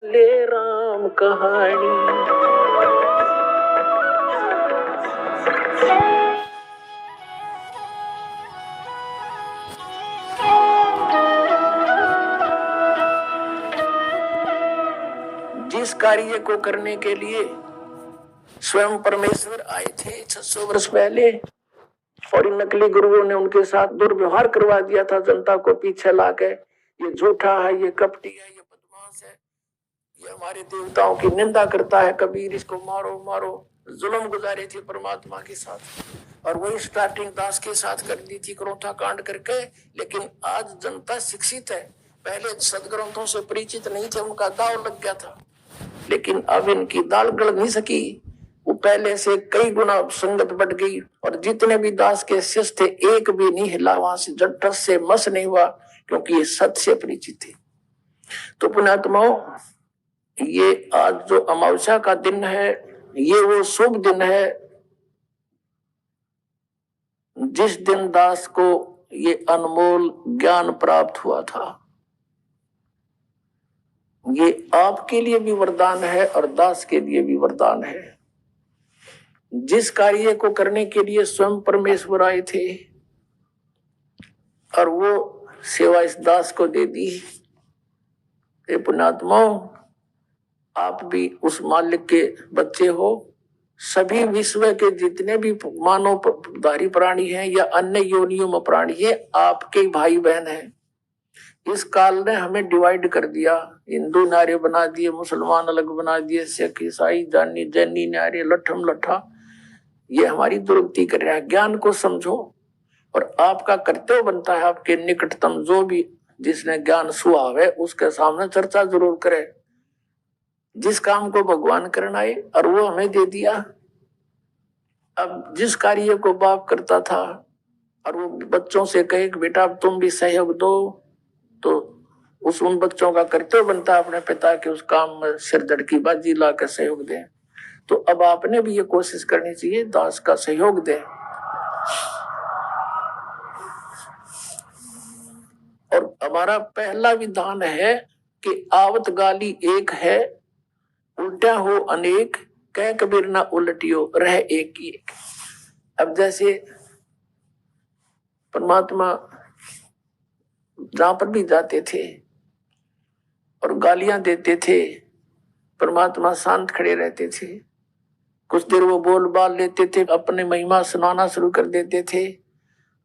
ले राम कहानी। जिस कार्य को करने के लिए स्वयं परमेश्वर आए थे 600 वर्ष पहले, और इन नकली गुरुओं ने उनके साथ दुर्व्यवहार करवा दिया था, जनता को पीछे लाके ये झूठा है, ये कपटी है, ये बदमाश है, ये हमारे देवताओं की निंदा करता है, कबीर इसको मारो मारो, जुल्म गुजारे थे परमात्मा के साथ। और वही स्टार्टिंग दास के साथ कर दी थी क्रोथा कांड करके। लेकिन आज जनता शिक्षित है, पहले सदग्रंथों से परिचित नहीं थे, उनका दाव लग गया था, लेकिन अब इनकी दाल गल नहीं सकी, वो पहले से कई गुना संगत बढ़ गई। और जितने भी दास के शिष्य थे एक भी नहीं हिला वहां से, जट से मस नहीं हुआ, क्योंकि ये सत्य से परिचित थे। तो पुण्यात्माओं, ये आज जो अमावस्या का दिन है, ये वो शुभ दिन है जिस दिन दास को ये अनमोल ज्ञान प्राप्त हुआ था। ये आपके लिए भी वरदान है और दास के लिए भी वरदान है। जिस कार्य को करने के लिए स्वयं परमेश्वर आए थे और वो सेवा इस दास को दे दी। पुण्यात्माओं, आप भी उस मालिक के बच्चे हो। सभी विश्व के जितने भी मानवधारी प्राणी हैं या अन्य योनियों में प्राणी है, आपके भाई बहन हैं। इस काल ने हमें डिवाइड कर दिया, हिंदू नारे बना दिए, मुसलमान अलग बना दिए, सिख ईसाई जानी जैनी नारे, लठम लठा। ये हमारी दुर्गति कर रहा है। ज्ञान को समझो और आपका कर्तव्य बनता है आपके निकटतम जो भी जिसने ज्ञान सुहाव है उसके सामने चर्चा जरूर करे। जिस काम को भगवान करना है और वो हमें दे दिया। अब जिस कार्य को बाप करता था और वो बच्चों से कहे कि बेटा अब तुम भी सहयोग दो, तो उन बच्चों का कर्तव्य बनता है अपने पिता के उस काम में सिर धड़की बाजी ला कर सहयोग दें। तो अब आपने भी ये कोशिश करनी चाहिए दास का सहयोग दें। और हमारा पहला विधान है कि आवत गाली एक है, उल्टा हो अनेक, कह कबीर ना उलटियो रह एक ही एक। अब जैसे परमात्मा जहां पर भी जाते थे और गालियां देते थे, परमात्मा शांत खड़े रहते थे। कुछ देर वो बोल बाल लेते थे, अपने महिमा सुनाना शुरू कर देते थे,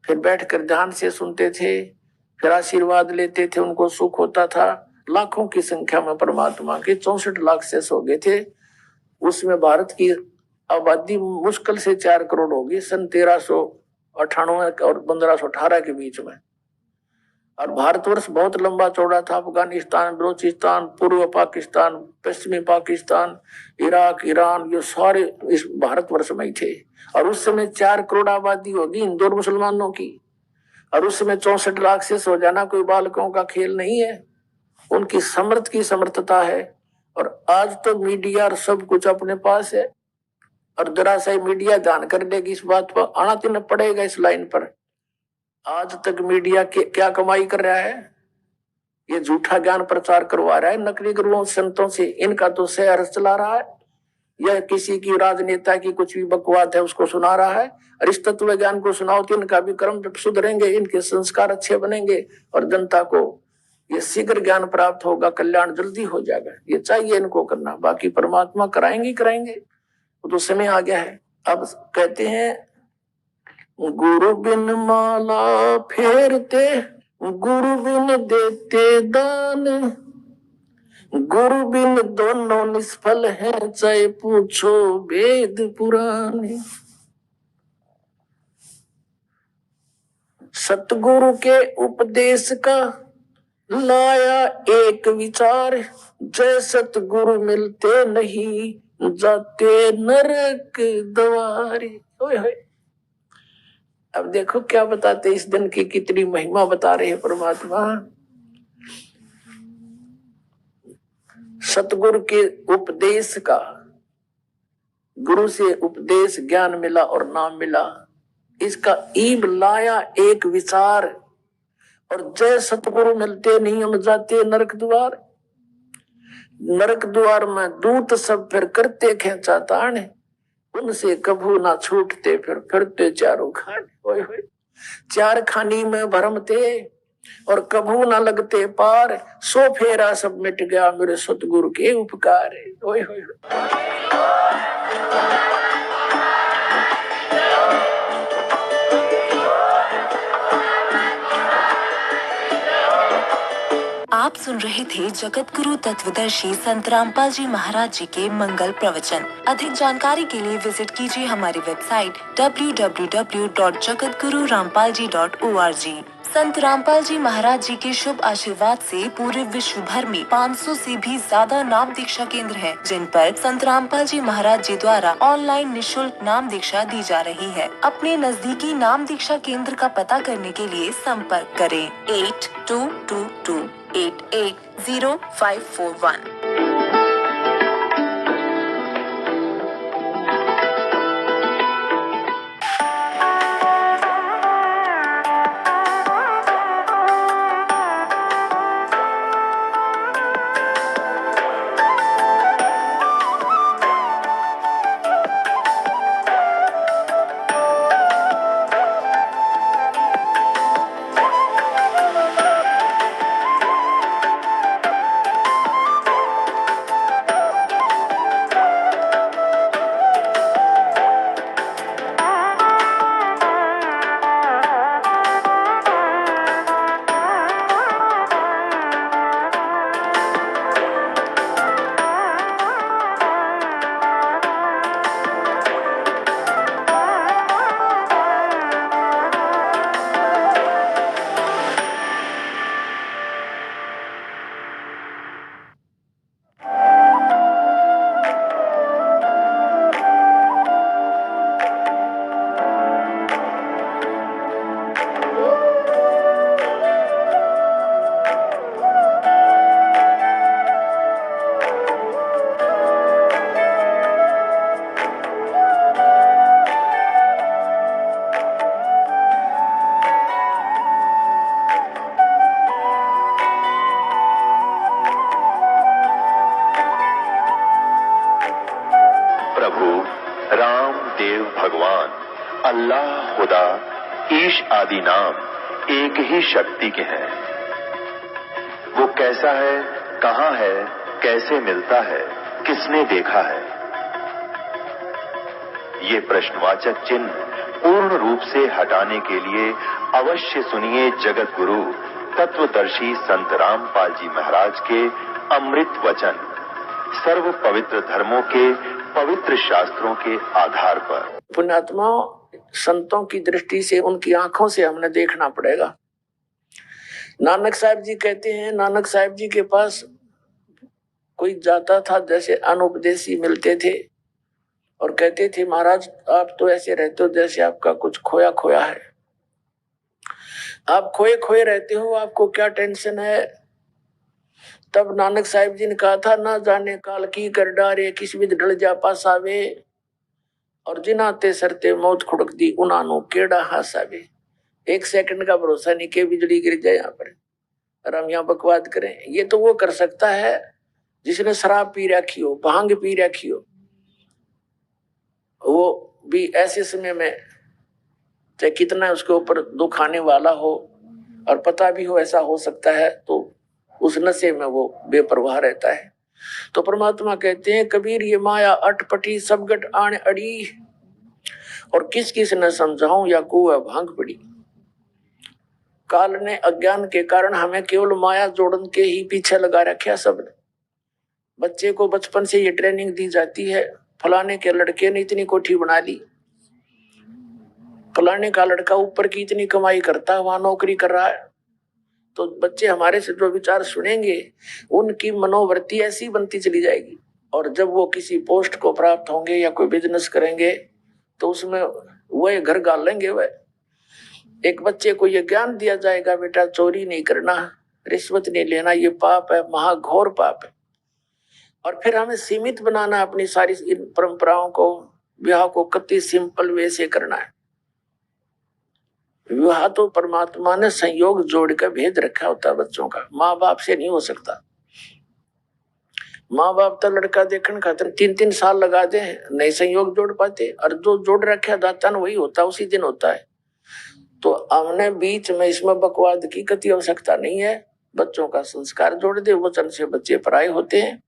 फिर बैठकर ध्यान से सुनते थे, फिर आशीर्वाद लेते थे, उनको सुख होता था। लाखों की संख्या में परमात्मा के 64 लाख से हो गए थे। उसमें भारत की आबादी मुश्किल से 4 करोड़ होगी सन 1398 और 1518 के बीच में। और भारतवर्ष बहुत लंबा चौड़ा था। अफगानिस्तान, बलोचिस्तान, पूर्व पाकिस्तान, पश्चिमी पाकिस्तान, इराक, ईरान, ये सारे इस भारतवर्ष में ही थे। और उस समय 4 करोड़ आबादी होगी हिंदू और मुसलमानों की, और उस समय 64 लाख से सो जाना कोई बालकों का खेल नहीं है। उनकी समर्थ की समर्थता है। और आज तो मीडिया और सब कुछ अपने पास है, और जरा सा मीडिया ध्यान कर देगी इस बात पर, आना तो न पड़ेगा इस लाइन पर। आज तक मीडिया के क्या कमाई कर रहा है? ये झूठा ज्ञान प्रचार करवा रहा है नकली गुरुओं संतों से। इनका तो शहर चला रहा है, यह किसी की राजनेता की कुछ भी बकवाद है उसको सुना रहा है। और इस तत्व ज्ञान को सुनाओ तो इनका भी कर्म सुधरेंगे, इनके संस्कार अच्छे बनेंगे और जनता को ये शीघ्र ज्ञान प्राप्त होगा, कल्याण जल्दी हो जाएगा। ये चाहिए इनको करना, बाकी परमात्मा कराएंगे कराएंगे, वो तो समय आ गया है। अब कहते हैं गुरु बिन माला फेरते, गुरु बिन देते दान, गुरु बिन दोनों निष्फल हैं, चाहे पूछो वेद पुराण। सतगुरु के उपदेश का लाया एक विचार, जय सतगुरु मिलते नहीं जाते नरक द्वारे। अब देखो क्या बताते, इस दिन की कितनी महिमा बता रहे हैं परमात्मा। सतगुरु के उपदेश का, गुरु से उपदेश ज्ञान मिला और नाम मिला, इसका ईब लाया एक विचार, और जय सतगुरु मिलते नहीं हम जाते नरक द्वार। नरक द्वार में दूत सब फिर करते खेचा तान, उनसे कभू ना छूटते फिर फिरते चारों खान। ओए होए, चार खानी में भरमते और कभू ना लगते पार, सो फेरा सब मिट गया मेरे सतगुरु के उपकार। ओए होए, आप सुन रहे थे जगत गुरु तत्वदर्शी संत रामपाल जी महाराज जी के मंगल प्रवचन। अधिक जानकारी के लिए विजिट कीजिए हमारी वेबसाइट www.jagatgururampalji.org। संत रामपाल जी महाराज जी के शुभ आशीर्वाद से पूरे विश्व भर में 500 से भी ज्यादा नाम दीक्षा केंद्र हैं, जिन पर संत रामपाल जी महाराज जी द्वारा ऑनलाइन निशुल्क नाम दीक्षा दी जा रही है। अपने नजदीकी नाम दीक्षा केंद्र का पता करने के लिए संपर्क करें 8222880541। अल्लाह खुदा ईश आदि नाम एक ही शक्ति के हैं। वो कैसा है, कहाँ है, कैसे मिलता है, किसने देखा है? ये प्रश्नवाचक चिन्ह पूर्ण रूप से हटाने के लिए अवश्य सुनिए जगत गुरु तत्वदर्शी संत रामपाल जी महाराज के अमृत वचन, सर्व पवित्र धर्मों के पवित्र शास्त्रों के आधार पर। पुण्यात्माओं, संतों की दृष्टि से, उनकी आंखों से हमने देखना पड़ेगा। नानक साहब जी कहते हैं, नानक साहब जी के पास कोई जाता था, जैसे अनुपदेशी मिलते थे और कहते थे, महाराज आप तो ऐसे रहते हो जैसे आपका कुछ खोया खोया है, आप खोए खोए रहते हो, आपको क्या टेंशन है? तब नानक साहब जी ने कहा था, ना जाने काल की कर डारे, किस विध ढल जा पास आवे, और जिनाते सरते मौत खुड़क दी उनानो केड़ा हासावे। एक सेकंड का भरोसा नहीं कि बिजली गिर जाए यहाँ पर और हम यहाँ बकवाद करें। ये तो वो कर सकता है जिसने शराब पी रखी हो, भांग पी रखी हो, वो भी ऐसे समय में चाहे कितना उसके ऊपर दुख आने वाला हो और पता भी हो ऐसा हो सकता है, तो उस नशे में वो बेपरवाह रहता है। तो परमात्मा कहते हैं, कबीर ये माया अटपटी सब गट आन अड़ी, और किस किस न समझाऊं या कुआ भांग पड़ी। काल ने अज्ञान के कारण हमें केवल माया जोड़न के ही पीछे लगा रखा। सब बच्चे को बचपन से ये ट्रेनिंग दी जाती है, फलाने के लड़के ने इतनी कोठी बना ली, फलाने का लड़का ऊपर की इतनी कमाई करता है, वहां नौकरी कर रहा है। तो बच्चे हमारे से जो विचार सुनेंगे उनकी मनोवृत्ति ऐसी बनती चली जाएगी, और जब वो किसी पोस्ट को प्राप्त होंगे या कोई बिजनेस करेंगे तो उसमें वह घर गाल लेंगे। वह एक बच्चे को ये ज्ञान दिया जाएगा, बेटा चोरी नहीं करना, रिश्वत नहीं लेना, ये पाप है, महाघोर पाप है। और फिर हमें सीमित बनाना अपनी सारी इन परंपराओं को, विवाह को कति सिंपल वे से करना है। विवाह तो परमात्मा ने संयोग जोड़ कर भेद रखा होता है बच्चों का, माँ बाप से नहीं हो सकता। माँ बाप तो लड़का देखने खातिर 3-3 साल लगा दे, नए संयोग जोड़ पाते, और जो जोड़ रखा दाता न वही होता, उसी दिन होता है। तो हमने बीच में इसमें बकवाद की कति आवश्यकता नहीं है। बच्चों का संस्कार जोड़ दे, वचन से बच्चे पराये होते हैं।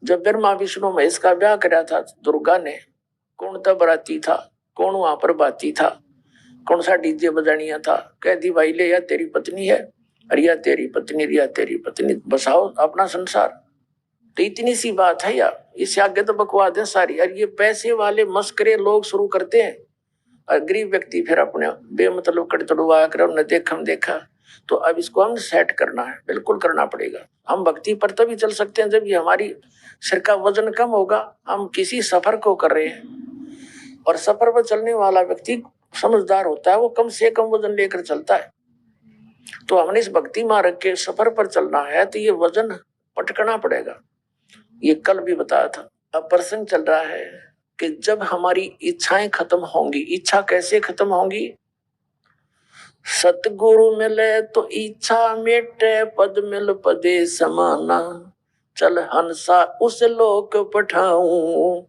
जब ब्रह्मा विष्णु महेश का ब्याह कराया था दुर्गा ने, कौन था बराती था, कौन वहां पर बाती था, कौन सा डीजे बजानिया था, कह दी भाई ले या तेरी पत्नी है, रिया तेरी पत्नी, रिया तेरी पत्नी, बसाओ अपना संसार। तो इतनी सी बात है यार, इससे आगे तो बकवाद है सारी। और ये पैसे वाले मस्करे लोग शुरू करते हैं, और गरीब व्यक्ति फिर अपने बेमतलब कट तड़वा कर हमने देखा हम देखा। तो अब इसको हम सेट करना है, बिल्कुल करना पड़ेगा। हम भक्ति पर तभी चल सकते हैं जब ये हमारी सिर का वजन कम होगा। हम किसी सफर को कर रहे हैं, और सफर पर चलने वाला व्यक्ति समझदार होता है, वो कम से कम वजन लेकर चलता है। तो हमने इस भक्ति मार्ग के सफर पर चलना है, तो ये वजन पटकना पड़ेगा। ये कल भी बताया था। अब प्रसंग चल रहा है कि जब हमारी इच्छाएं खत्म होंगी, इच्छा कैसे खत्म होंगी? सतगुरु मिले तो इच्छा मिटे, पद मिल पदे समाना, चल हंसा उस लोक पठाऊं,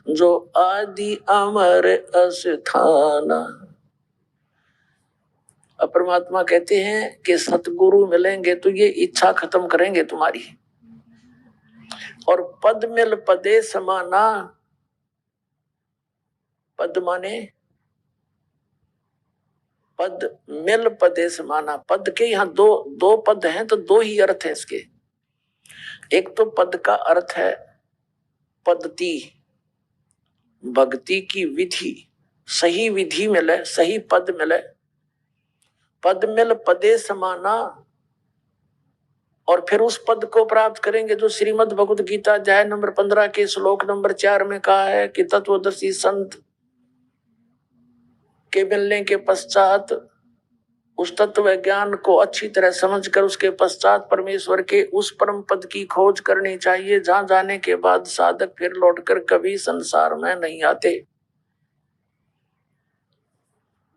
जो आदि अमर अस्थाना। अब परमात्मा कहते हैं कि सतगुरु मिलेंगे तो ये इच्छा खत्म करेंगे तुम्हारी, और पद मिल पदे समाना। पद माने पद मिल पदे समाना। पद के यहाँ दो पद हैं, तो दो ही अर्थ है इसके। एक तो पद का अर्थ है पद्धति, भक्ति की विधि, सही विधि मिले, सही पद मिले। पद मिल पदे समाना, और फिर उस पद को प्राप्त करेंगे जो श्रीमद् भगवद गीता अध्याय नंबर 15 के श्लोक नंबर 4 में कहा है कि तत्वदर्शी संत के मिलने के पश्चात उस तत्व ज्ञान को अच्छी तरह समझकर उसके पश्चात परमेश्वर के उस परम पद की खोज करनी चाहिए, जहां जाने के बाद साधक फिर लौटकर कभी संसार में नहीं आते,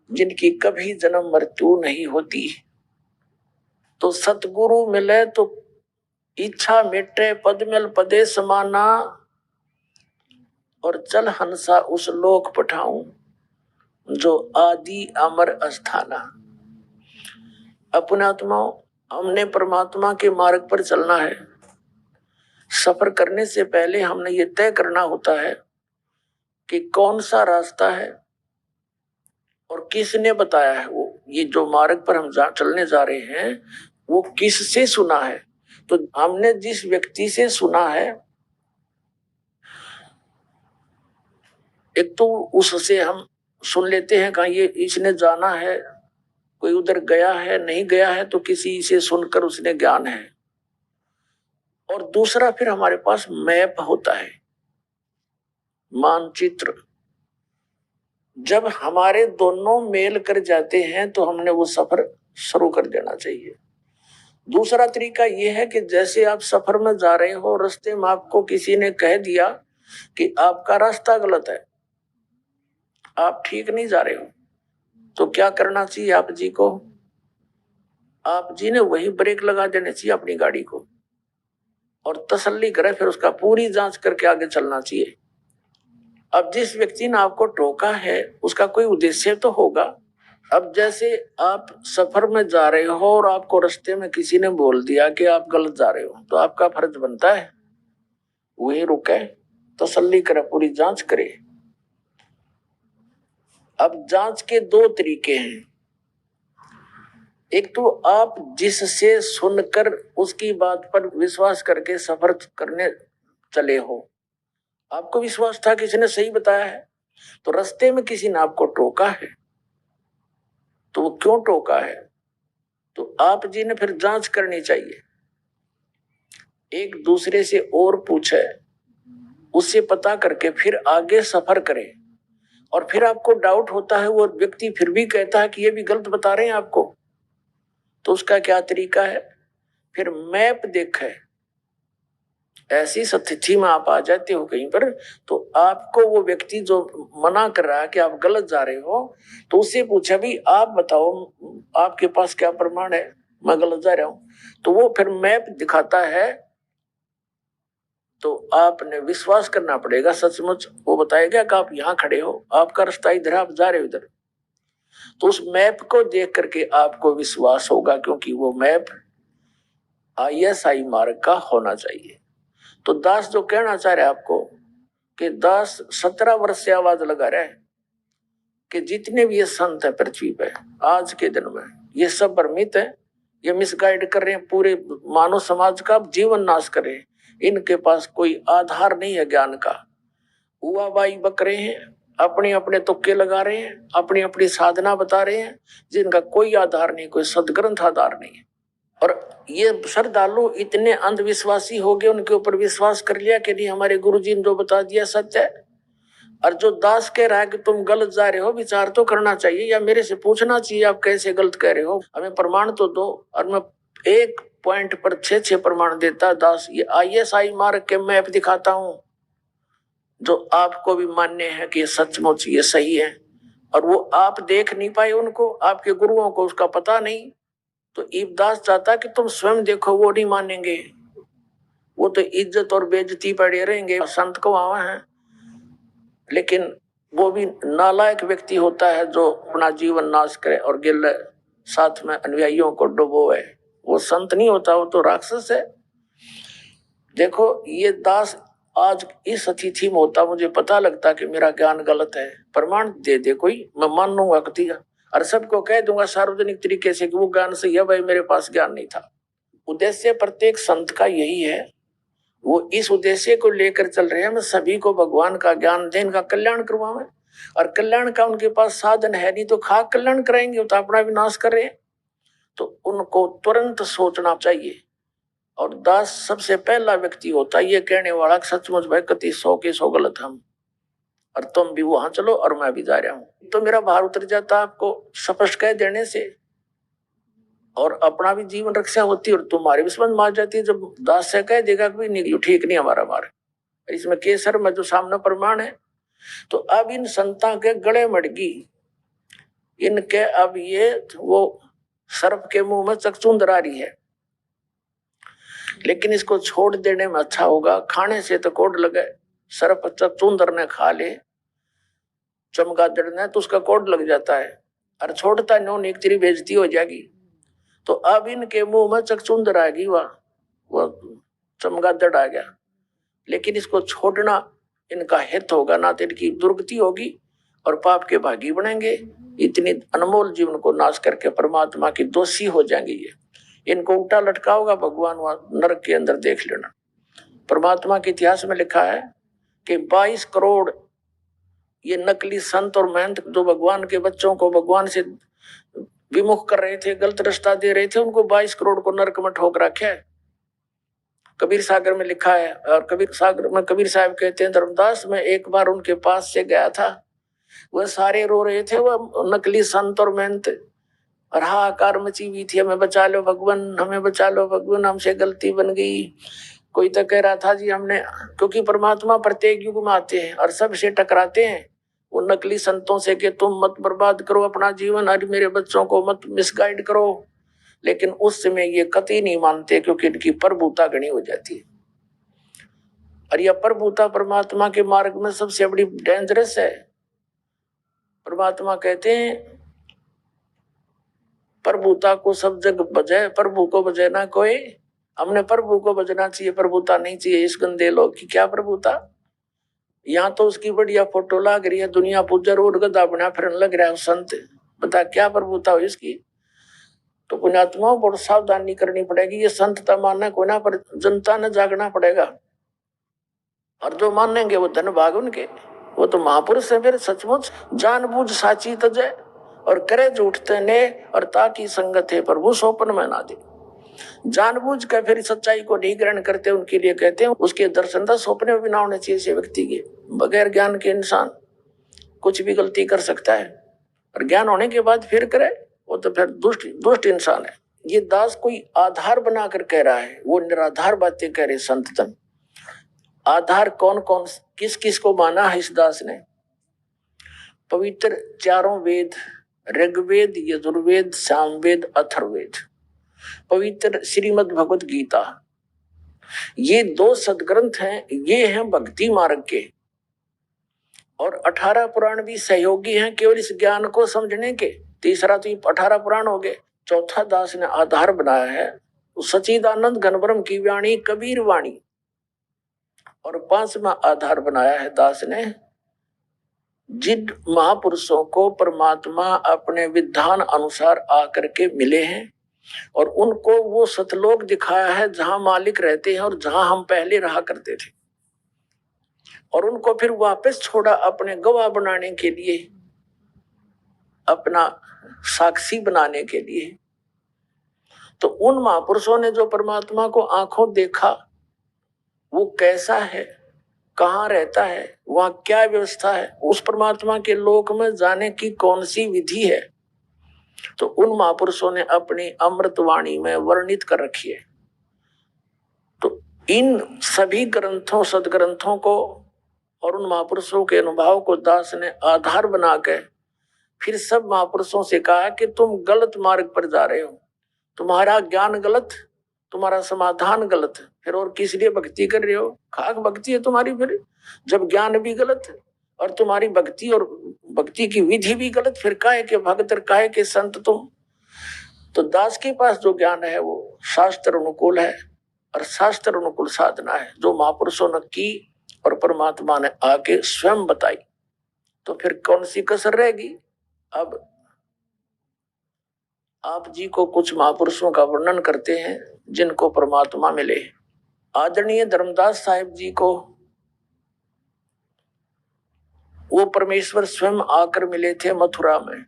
जिनकी कभी जन्म मृत्यु नहीं होती। तो सतगुरु मिले तो इच्छा मिटे, पद मिल पदे समाना, और चल हंसा उस लोक पठाऊं, जो आदि अमर अस्थाना। अपने आत्माओं, हमने परमात्मा के मार्ग पर चलना है। सफर करने से पहले हमने ये तय करना होता है कि कौन सा रास्ता है और किसने बताया है। वो ये जो मार्ग पर हम चलने जा रहे हैं वो किससे सुना है। तो हमने जिस व्यक्ति से सुना है, एक तो उससे हम सुन लेते हैं कहा ये इसने जाना है, कोई उधर गया है नहीं गया है, तो किसी से सुनकर उसने ज्ञान है। और दूसरा फिर हमारे पास मैप होता है, मानचित्र। जब हमारे दोनों मेल कर जाते हैं तो हमने वो सफर शुरू कर देना चाहिए। दूसरा तरीका यह है कि जैसे आप सफर में जा रहे हो, रास्ते में आपको किसी ने कह दिया कि आपका रास्ता गलत है, आप ठीक नहीं जा रहे हो, तो क्या करना चाहिए आप जी को? आप जी ने वही ब्रेक लगा देने चाहिए अपनी गाड़ी को, और तसल्ली करे, फिर उसका पूरी जांच करके आगे चलना चाहिए। अब जिस व्यक्ति ने आपको टोका है उसका कोई उद्देश्य तो होगा। अब जैसे आप सफर में जा रहे हो और आपको रास्ते में किसी ने बोल दिया कि आप गलत जा रहे हो, तो आपका फर्ज बनता है वही रुके, तसल्ली करे, पूरी जांच करे। अब जांच के दो तरीके हैं। एक तो आप जिससे सुनकर उसकी बात पर विश्वास करके सफर करने चले हो, आपको विश्वास था किसी ने सही बताया है, तो रास्ते में किसी ने आपको टोका है, तो वो क्यों टोका है, तो आप जी ने फिर जांच करनी चाहिए। एक दूसरे से और पूछे, उससे पता करके फिर आगे सफर करें। और फिर आपको डाउट होता है, वो व्यक्ति फिर भी कहता है कि ये भी गलत बता रहे हैं आपको, तो उसका क्या तरीका है? फिर मैप देखे। ऐसी स्थिति में आप आ जाते हो कहीं पर, तो आपको वो व्यक्ति जो मना कर रहा है कि आप गलत जा रहे हो, तो उससे पूछा भी आप बताओ आपके पास क्या प्रमाण है मैं गलत जा रहा हूं, तो वो फिर मैप दिखाता है। तो आपने विश्वास करना पड़ेगा सचमुच वो बताएगा कि आप यहाँ खड़े हो, आपका रास्ता इधर, आप जा रहे हो इधर। तो उस मैप को देख करके आपको विश्वास होगा, क्योंकि वो मैप ISI मार्ग का होना चाहिए। तो दास जो कहना चाह रहे आपको कि दास 17 वर्ष से आवाज लगा रहा है कि जितने भी ये संत है पृथ्वी पे आज के दिन में, ये सब भ्रमित है, ये मिसगाइड कर रहे हैं, पूरे मानव समाज का जीवन नाश कर रहे हैं। इनके पास कोई आधार नहीं है ज्ञान का, हुआ बाई बक रहे हैं, अपने अपने तुक्के लगा रहे हैं, अपनी अपनी साधना बता रहे हैं, जिनका कोई आधार नहीं, कोई सदग्रंथ आधार नहीं है। और ये श्रद्धालु इतने अंधविश्वासी हो गए, उनके ऊपर विश्वास कर लिया कि नहीं हमारे गुरुजी ने जो बता दिया सत्य है। और जो दास कह रहा है कि तुम गलत जा रहे हो, विचार तो करना चाहिए या मेरे से पूछना चाहिए आप कैसे गलत कह रहे हो, हमें प्रमाण तो दो। और मैं एक पॉइंट पर 6 प्रमाण देता दास, ये ISI मार्ग के मैप दिखाता हूं जो आपको भी मान्य है कि सचमुच ये सही है। और वो आप देख नहीं पाए उनको, आपके गुरुओं को उसका पता नहीं। तो ईबदास चाहता कि तुम स्वयं देखो, वो नहीं मानेंगे, वो तो इज्जत और बेइज्जती पड़े रहेंगे, संत को वहां है। लेकिन वो भी नालायक व्यक्ति होता है जो अपना जीवन नाश करे और गिल साथ में अनुयायियों को डुबोए, वो संत नहीं होता, वो तो राक्षस है। देखो ये दास आज इस अतिथि में होता, मुझे पता लगता कि मेरा ज्ञान गलत है, प्रमाण दे दे कोई, मैं मान लूंगा कतिया और सबको कह दूंगा सार्वजनिक तरीके से कि वो ज्ञान सही है, भाई मेरे पास ज्ञान नहीं था। उद्देश्य प्रत्येक संत का यही है, वो इस उद्देश्य को लेकर चल रहे हैं, मैं सभी को भगवान का ज्ञान दें, इनका कल्याण करवाऊं। और कल्याण का उनके पास साधन है नहीं तो खा कल्याण कराएंगे, तो अपना विनाश कर रहे हैं। तो उनको तुरंत सोचना चाहिए। और दास सबसे पहला व्यक्ति होता है ये कहने वाला सचमुच भाई कति 100 के 100 गलत हम, और तुम भी वहां चलो और मैं भी जा रहा हूं। तो मेरा भार उतर जाता आपको स्पष्ट कह देने से, और अपना भी जीवन रक्षा होती और तुम्हारी भी समझ मार जाती है। जब दास से कह देगा कि नहीं ठीक नहीं हमारा मार्ग, इसमें केसर में जो सामने प्रमाण है। तो अब इन संतां के गले मड़गी, इनके अब ये वो सर्प के मुंह में चकचूंदर आ रही है, लेकिन इसको छोड़ देने में अच्छा होगा। खाने से तो कोड लगे, सर्प चकचूंदर ने खा ले, चमगादड़ ने, तो उसका कोड लग जाता है और छोड़ता नहीं, एक तेरी बेइज्जती हो जाएगी। तो अब इनके मुंह में चकचूंदर आ गई, वह चमगादड़ आ गया, लेकिन इसको छोड़ना इनका हित होगा, ना तो इनकी दुर्गति होगी और पाप के भागी बनेंगे। इतनी अनमोल जीवन को नाश करके परमात्मा की दोषी हो जाएंगे। ये इनको उल्टा लटका होगा भगवान वहां नरक के अंदर, देख लेना। परमात्मा के इतिहास में लिखा है कि 22 करोड़ ये नकली संत और महंत जो भगवान के बच्चों को भगवान से विमुख कर रहे थे, गलत रास्ता दे रहे थे, उनको 22 करोड़ को नरक में ठोक रखा है। कबीर सागर में लिखा है, और कबीर सागर में कबीर साहब कहते हैं धर्मदास, मैं एक बार उनके पास से गया था, वह सारे रो रहे थे, वह नकली संत और महंत, और हाहाकार मची हुई थी, हमें बचा लो भगवान, हमें बचा लो भगवान, हमसे गलती बन गई। कोई तो कह रहा था जी हमने, क्योंकि परमात्मा प्रत्येक युग में आते हैं और सबसे टकराते हैं उन नकली संतों से कि तुम मत बर्बाद करो अपना जीवन और मेरे बच्चों को मत मिसगाइड करो। लेकिन उस समय ये कतई नहीं मानते, क्योंकि इनकी प्रभुता घनी हो जाती है। और यह प्रभुता परमात्मा के मार्ग में सबसे बड़ी डेंजरस है। परमात्मा कहते हैं प्रभुता को सब जग बजाए, प्रभु को बजाए ना कोई। हमने प्रभु को बजना चाहिए, प्रभुता नहीं चाहिए। इस गंदे लोग की क्या प्रभुता। यहाँ तो उसकी बढ़िया फोटो लग रही है, दुनिया पूजर और गधा बना फिर लग रहा है संत, बता क्या प्रभुता हो इसकी। तो पुण्यात्माओं बहुत सावधानी करनी पड़ेगी। ये संतता मानना को ना, पर जनता ने जागना पड़ेगा। और जो मानेंगे वो धन भाग उनके, वो तो महापुरुष है। फिर सचमुच जानबूझ साची तजय और करे झूठते ने, और ताकि संगत है प्रभु सोपन में ना दे। जानबूझ कर फिर सच्चाई को नहीं ग्रहण करते, उनके लिए कहते हैं उसके दर्शन का सपने में भी ना होने चाहिए। व्यक्ति के बगैर ज्ञान के इंसान कुछ भी गलती कर सकता है, और ज्ञान होने के बाद फिर करे वो तो फिर दुष्ट इंसान है। ये दास कोई आधार बनाकर कह रहा है, वो निराधार बातें कह रहे संतन। आधार कौन कौन किस किस को माना है इस दास ने? पवित्र चारों वेद, ऋग्वेद, यजुर्वेद, सामवेद, अथर्ववेद, पवित्र श्रीमद् भगवत गीता, ये 2 सदग्रंथ हैं, ये हैं भक्ति मार्ग के, और 18 पुराण भी सहयोगी हैं केवल इस ज्ञान को समझने के। तीसरा तो ये 18 पुराण हो गए। चौथा दास ने आधार बनाया है सच्चिदानंद घनब्रह्म की वाणी, कबीर वाणी। और 5वां आधार बनाया है दास ने जिन महापुरुषों को परमात्मा अपने विधान अनुसार आकर के मिले हैं और उनको वो सतलोक दिखाया है जहां मालिक रहते हैं और जहां हम पहले रहा करते थे, और उनको फिर वापस छोड़ा अपने गवाह बनाने के लिए, अपना साक्षी बनाने के लिए। तो उन महापुरुषों ने जो परमात्मा को आंखों देखा, वो कैसा है, कहाँ रहता है, वहां क्या व्यवस्था है, उस परमात्मा के लोक में जाने की कौन सी विधि है, तो उन महापुरुषों ने अपनी अमृतवाणी में वर्णित कर रखी है। तो इन सभी ग्रंथों, सदग्रंथों को और उन महापुरुषों के अनुभव को दास ने आधार बना के फिर सब महापुरुषों से कहा कि तुम गलत मार्ग पर जा रहे हो, तुम्हारा ज्ञान गलत, तुम्हारा समाधान गलत, फिर और किस लिए भक्ति कर रहे हो? खाक भक्ति है तुम्हारी फिर, जब ज्ञान भी गलत और तुम्हारी भक्ति और भक्ति की विधि भी गलत, फिर काहे के भक्त, काहे के संत तुम? तो दास के पास जो ज्ञान है वो शास्त्र अनुकूल है और शास्त्र अनुकूल साधना है जो महापुरुषों ने की और परमात्मा ने आके स्वयं बताई। तो फिर कौन सी कसर रहेगी? अब आप जी को कुछ महापुरुषों का वर्णन करते हैं जिनको परमात्मा मिले। आदरणीय धर्मदास साहिब जी को वो परमेश्वर स्वयं आकर मिले थे मथुरा में।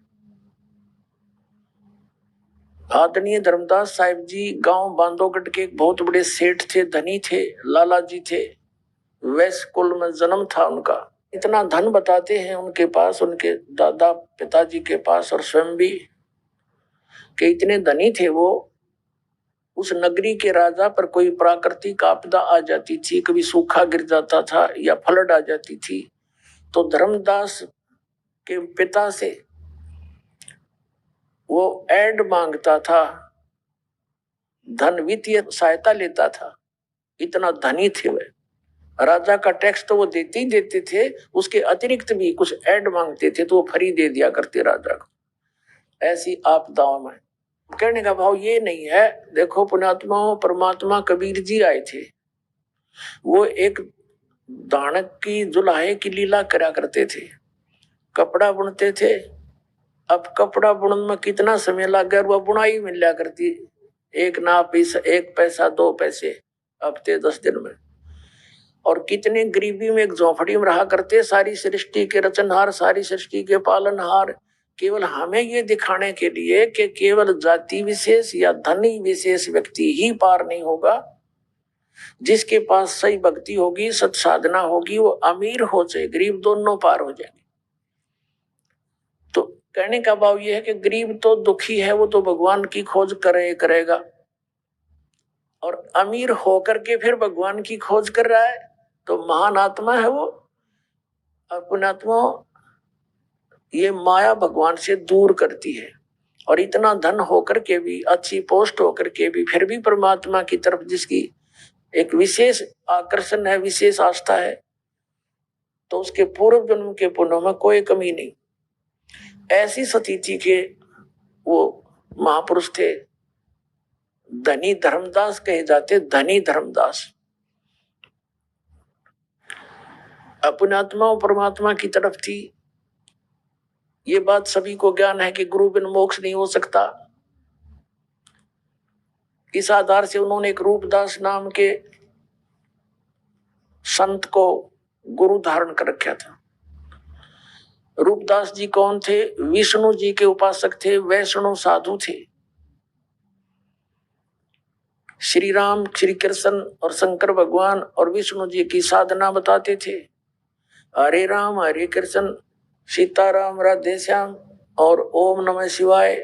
आदरणीय धर्मदास साहिब जी गांव बांधोगढ़ के एक बहुत बड़े सेठ थे, धनी थे, लाला जी थे, वैश्य कुल में जन्म था उनका। इतना धन बताते हैं उनके पास, उनके दादा पिताजी के पास और स्वयं भी, कि इतने धनी थे वो। उस नगरी के राजा पर कोई प्राकृतिक आपदा आ जाती थी, कभी सूखा गिर जाता था या फ्लड आ जाती थी, तो धर्मदास के पिता से वो एड मांगता था, धन वित्तीय सहायता लेता था। इतना धनी थे वे। राजा का टैक्स तो वो देते ही देते थे, उसके अतिरिक्त भी कुछ एड मांगते थे तो वो फ्री दे दिया करते राजा को। ऐसी आपदाओं में कहने का भाव ये नहीं है। देखो पुण्यात्माओं, परमात्मा कबीर जी आए थे, वो एक दानक की जुलाहे की लीला करा करते थे, कपड़ा बुनते थे। अब कपड़ा बुनने में कितना समय लग गया, वह बुनाई मिल लिया करती, एक नाप 1 पैसा 2 पैसे हफ्ते 10 दिन में। और कितने गरीबी में एक झोंपड़ी में रहा करते, सारी सृष्टि के रचनहार, सारी सृष्टि के पालनहार, केवल हमें ये दिखाने के लिए कि केवल जाति विशेष या धनी विशेष व्यक्ति ही पार नहीं होगा। जिसके पास सही भक्ति होगी, सत साधना होगी, वो अमीर हो चाहे गरीब, दोनों पार हो जाएंगे। तो कहने का भाव ये है कि गरीब तो दुखी है, वो तो भगवान की खोज करेगा, और अमीर होकर के फिर भगवान की खोज कर रहा है तो महान आत्मा है वो। पुण्यात्मा, ये माया भगवान से दूर करती है, और इतना धन होकर के भी, अच्छी पोस्ट होकर के भी, फिर भी परमात्मा की तरफ जिसकी एक विशेष आकर्षण है, विशेष आस्था है, तो उसके पूर्व जन्म के पुण्यों में कोई कमी नहीं। ऐसी स्थिति के वो महापुरुष थे, धनी धर्मदास कहे जाते, धनी धर्मदास। अपने आत्मा परमात्मा की तरफ थी। ये बात सभी को ज्ञान है कि गुरु बिन मोक्ष नहीं हो सकता। इस आधार से उन्होंने एक रूपदास नाम के संत को गुरु धारण कर रखा था। रूपदास जी कौन थे? विष्णु जी के उपासक थे, वैष्णव साधु थे। श्री राम, श्री कृष्ण और शंकर भगवान और विष्णु जी की साधना बताते थे। हरे राम हरे कृष्ण, सीताराम राधे श्याम और ओम नमः शिवाय,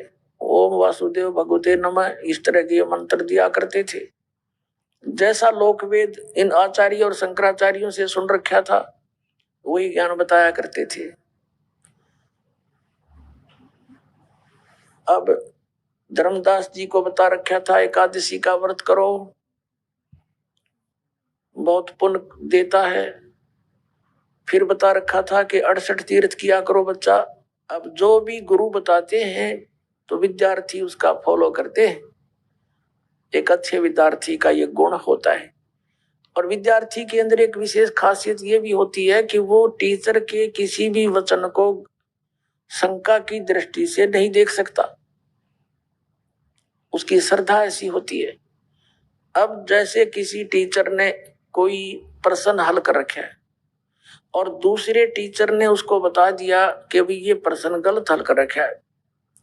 ओम वासुदेव भगवते नमः, इस तरह के मंत्र दिया करते थे। जैसा लोकवेद इन आचार्य और शंकराचार्यों से सुन रखा था, वही ज्ञान बताया करते थे। अब धर्मदास जी को बता रखा था एकादशी का व्रत करो, बहुत पुण्य देता है। फिर बता रखा था कि 68 तीर्थ किया करो बच्चा। अब जो भी गुरु बताते हैं तो विद्यार्थी उसका फॉलो करते हैं। एक अच्छे विद्यार्थी का ये गुण होता है। और विद्यार्थी के अंदर एक विशेष खासियत ये भी होती है कि वो टीचर के किसी भी वचन को शंका की दृष्टि से नहीं देख सकता। उसकी श्रद्धा ऐसी होती है। अब जैसे किसी टीचर ने कोई प्रश्न हल कर रखा है और दूसरे टीचर ने उसको बता दिया कि भाई ये प्रश्न गलत हल कर रखा है,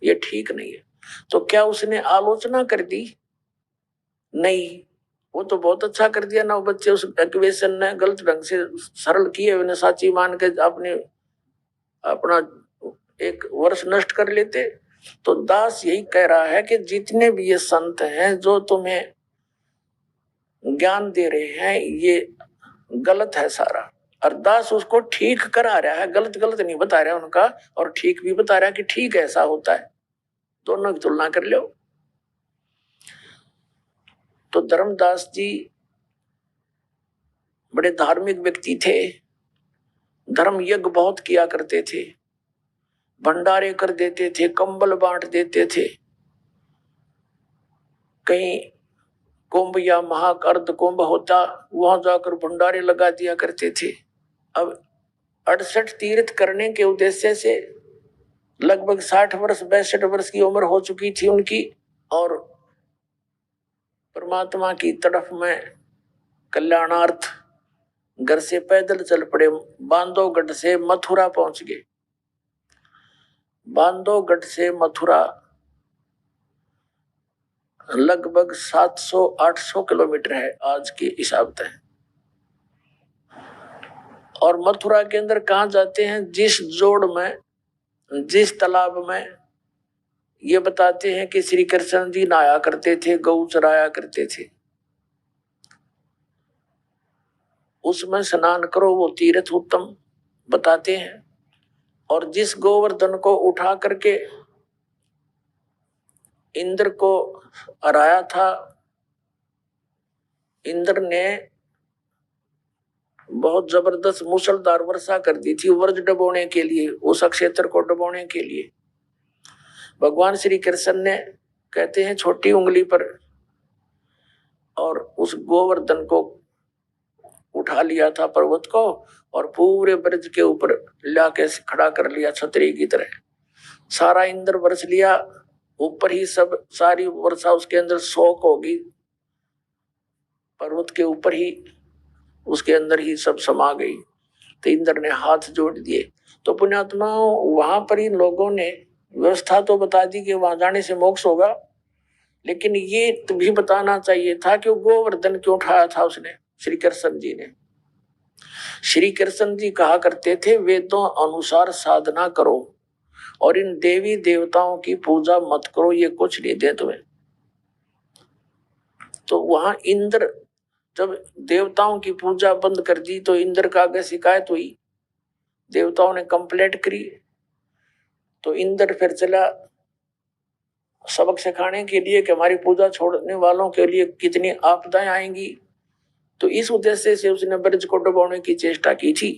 ये ठीक नहीं है, तो क्या उसने आलोचना कर दी? नहीं, वो तो बहुत अच्छा कर दिया ना। बच्चे उस इक्वेशन ने गलत ढंग से सरल किए, उन्हें साची मान के अपने अपना एक वर्ष नष्ट कर लेते। तो दास यही कह रहा है कि जितने भी ये संत हैं जो तुम्हें ज्ञान दे रहे हैं ये गलत है सारा, और दास उसको ठीक करा रहा है। गलत गलत नहीं बता रहा उनका, और ठीक भी बता रहा है कि ठीक ऐसा होता है। दोनों की तुलना कर लो। तो धर्मदास जी बड़े धार्मिक व्यक्ति थे। धर्म यज्ञ बहुत किया करते थे, भंडारे कर देते थे, कंबल बांट देते थे। कहीं कुंभ या महाअर्ध कुंभ होता, वहां जाकर भंडारे लगा दिया करते थे। अब 68 तीर्थ करने के उद्देश्य से लगभग 60 वर्ष 62 वर्ष की उम्र हो चुकी थी उनकी, और परमात्मा की तरफ में कल्याणार्थ घर से पैदल चल पड़े। बांधवगढ़ से मथुरा पहुंच गए। बांधवगढ़ से मथुरा लगभग 700-800 किलोमीटर है आज के हिसाब से। और मथुरा के अंदर कहाँ जाते हैं? जिस जोड़ में, जिस तालाब में ये बताते हैं कि श्री कृष्ण जी नहाया करते थे, गौ चराया करते थे, उसमें स्नान करो, वो तीर्थ उत्तम बताते हैं। और जिस गोवर्धन को उठा करके इंद्र को हराया था, इंद्र ने बहुत जबरदस्त मूसलधार वर्षा कर दी थी वर्ज डबोने के लिए, उस क्षेत्र को डबोने के लिए। भगवान श्री कृष्ण ने कहते हैं छोटी उंगली पर और उस गोवर्धन को उठा लिया था पर्वत को, और पूरे ब्रज के ऊपर लाके खड़ा कर लिया छतरी की तरह। सारा इंद्र बरस लिया ऊपर ही, सब सारी वर्षा उसके अंदर शोक होगी, पर्वत के ऊपर ही उसके अंदर ही सब समा गई। तो इंद्र ने हाथ जोड़ दिए। तो पुण्यात्मा वहां पर इन लोगों ने व्यवस्था तो बता दी कि वहां जाने से मोक्ष होगा, लेकिन ये तो भी बताना चाहिए था कि गोवर्धन क्यों उठाया था उसने, श्री कृष्ण जी ने। श्री कृष्ण जी कहा करते थे वेदों अनुसार साधना करो और इन देवी देवताओं की पूजा मत करो, ये कुछ नहीं दे तुम्हें। तो वहां इंद्र जब देवताओं की पूजा बंद कर दी तो इंद्र का आगे शिकायत हुई, देवताओं ने कंप्लेंट करी। तो इंद्र फिर चला सबक सिखाने के लिए कि हमारी पूजा छोड़ने वालों के लिए कितनी आपदाएं आएंगी। तो इस उद्देश्य से उसने ब्रज को डुबोने की चेष्टा की थी।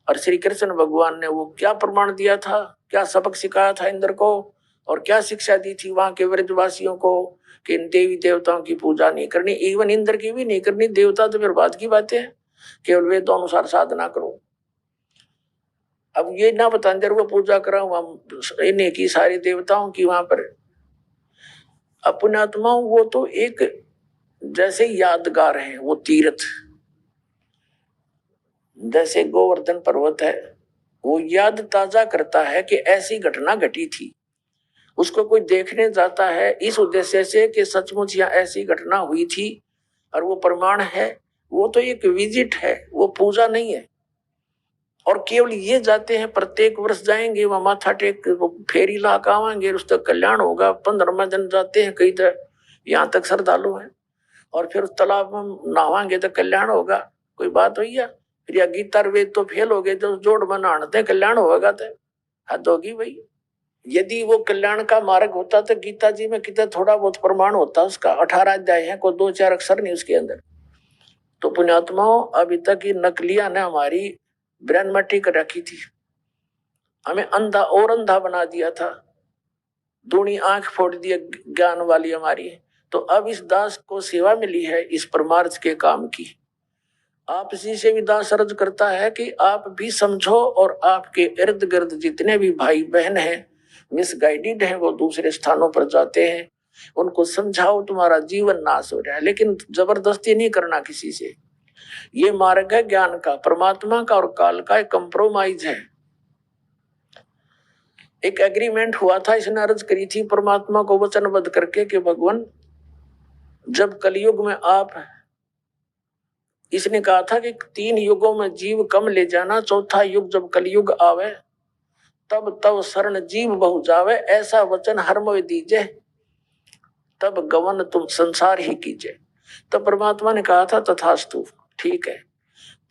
और श्री कृष्ण भगवान ने वो क्या प्रमाण दिया था, क्या सबक सिखाया था इंद्र को, और क्या शिक्षा दी थी वहां के ब्रजवासियों को कि इन देवी देवताओं की पूजा नहीं करनी, इवन इंद्र की भी नहीं करनी। देवता तो फिर बाद की बातें हैं, केवल वेदों अनुसार साधना करो। अब ये ना बता इंद्र को पूजा करा इन्हें की सारी देवताओं की वहां पर। अपने आत्माओं वो तो एक जैसे यादगार है, वो तीर्थ जैसे गोवर्धन पर्वत है, वो याद ताजा करता है कि ऐसी घटना घटी थी। उसको कोई देखने जाता है इस उद्देश्य से कि सचमुच यहाँ ऐसी घटना हुई थी और वो प्रमाण है। वो तो एक विजिट है, वो पूजा नहीं है। और केवल ये जाते हैं, प्रत्येक वर्ष जाएंगे वहां माथा टेक फेरी ला के आवाएंगे, उस तक कल्याण होगा। 15 दिन जाते हैं कई तरह, यहाँ तक श्रद्धालु हैं। और फिर उस तालाब में नहावाएंगे तो कल्याण होगा, कोई बात हुई है? फिर या गीता वेद तो फेल हो गए, तो जोड़ में नहाते कल्याण होगा तो हद होगी भाई। यदि वो कल्याण का मार्ग होता तो गीता जी में कितना थोड़ा बहुत प्रमाण होता उसका। 18 अध्याय है, कोई 2-4 अक्षर नहीं उसके अंदर। तो पुण्यात्माओं, अभी तक ये नकलिया ने हमारी ब्रेन मट्टी कर रखी थी, हमें अंधा और अंधा बना दिया था, दूनी आंख फोड़ दिया ज्ञान वाली हमारी। तो अब इस दास को सेवा मिली है इस परमार्थ के काम की। आप इसी से भी दास अर्ज करता है कि आप भी समझो और आपके इर्द गिर्द जितने भी भाई बहन हैं, मिसगाइडेड हैं, वो दूसरे स्थानों पर जाते हैं, उनको समझाओ तुम्हारा जीवन नाश हो रहा है, लेकिन जबरदस्ती नहीं करना किसी से। ये मार्ग है ज्ञान का, परमात्मा का और काल का एक कंप्रोमाइज है। एक एग्रीमेंट हुआ था, इसने अर्ज करी थी परमात्मा को वचनबद्ध करके कि भगवान जब कलयुग में आप, इसने कहा था कि 3 युगों में जीव कम ले जाना, चौथा युग जब कलयुग आवे तब तब शरण जीव बहु जावे, ऐसा वचन हर मोय दीजे, तब गवन तुम संसार ही कीजिए। तब परमात्मा ने कहा था तथास्तु, ठीक है,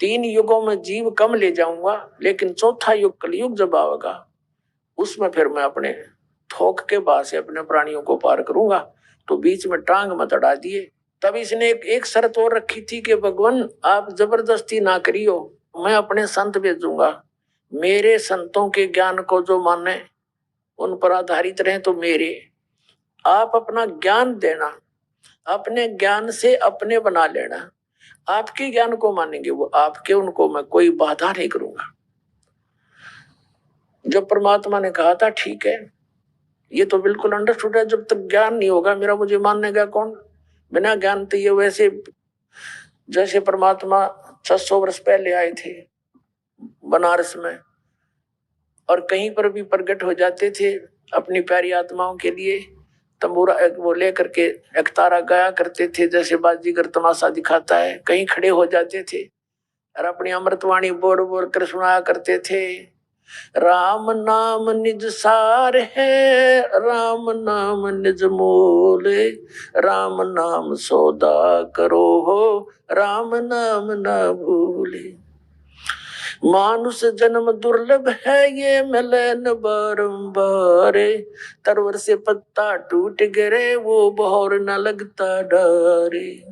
3 युगों में जीव कम ले जाऊंगा, लेकिन चौथा युग कलयुग जब आएगा उसमें फिर मैं अपने थोक के बाद से अपने प्राणियों को पार करूंगा। तो बीच में टांग मत अड़ा दिए। तब इसने एक शर्त और रखी थी कि भगवान आप जबरदस्ती ना करियो, मैं अपने संत भेजूंगा, मेरे संतों के ज्ञान को जो माने उन पर आधारित रहे, तो मेरे आप अपना ज्ञान देना, अपने ज्ञान से अपने बना लेना, आपके ज्ञान को मानेंगे वो आपके, उनको मैं कोई बाधा नहीं करूंगा। जब परमात्मा ने कहा था ठीक है, ये तो बिल्कुल अंडरस्टूड है, जब तक ज्ञान नहीं होगा मेरा मुझे मानने का कौन, बिना ज्ञान तो ये वैसे जैसे परमात्मा 600 वर्ष पहले आए थे बनारस में और कहीं पर भी प्रकट हो जाते थे अपनी प्यारी आत्माओं के लिए, तंबूरा वो लेकर के एक तारा गाया करते थे, जैसे बाजीगर तमाशा दिखाता है, कहीं खड़े हो जाते थे और अपनी अमृतवाणी बोल बोल कर सुनाया करते थे, राम नाम निज सार है, राम नाम निज मोल, राम नाम सौदा करो हो, राम नाम न भूले, मानुष जन्म दुर्लभ है ये मिले न बारंबार, तरवर से पत्ता टूट गिरे वो बहोर न लगता डारे,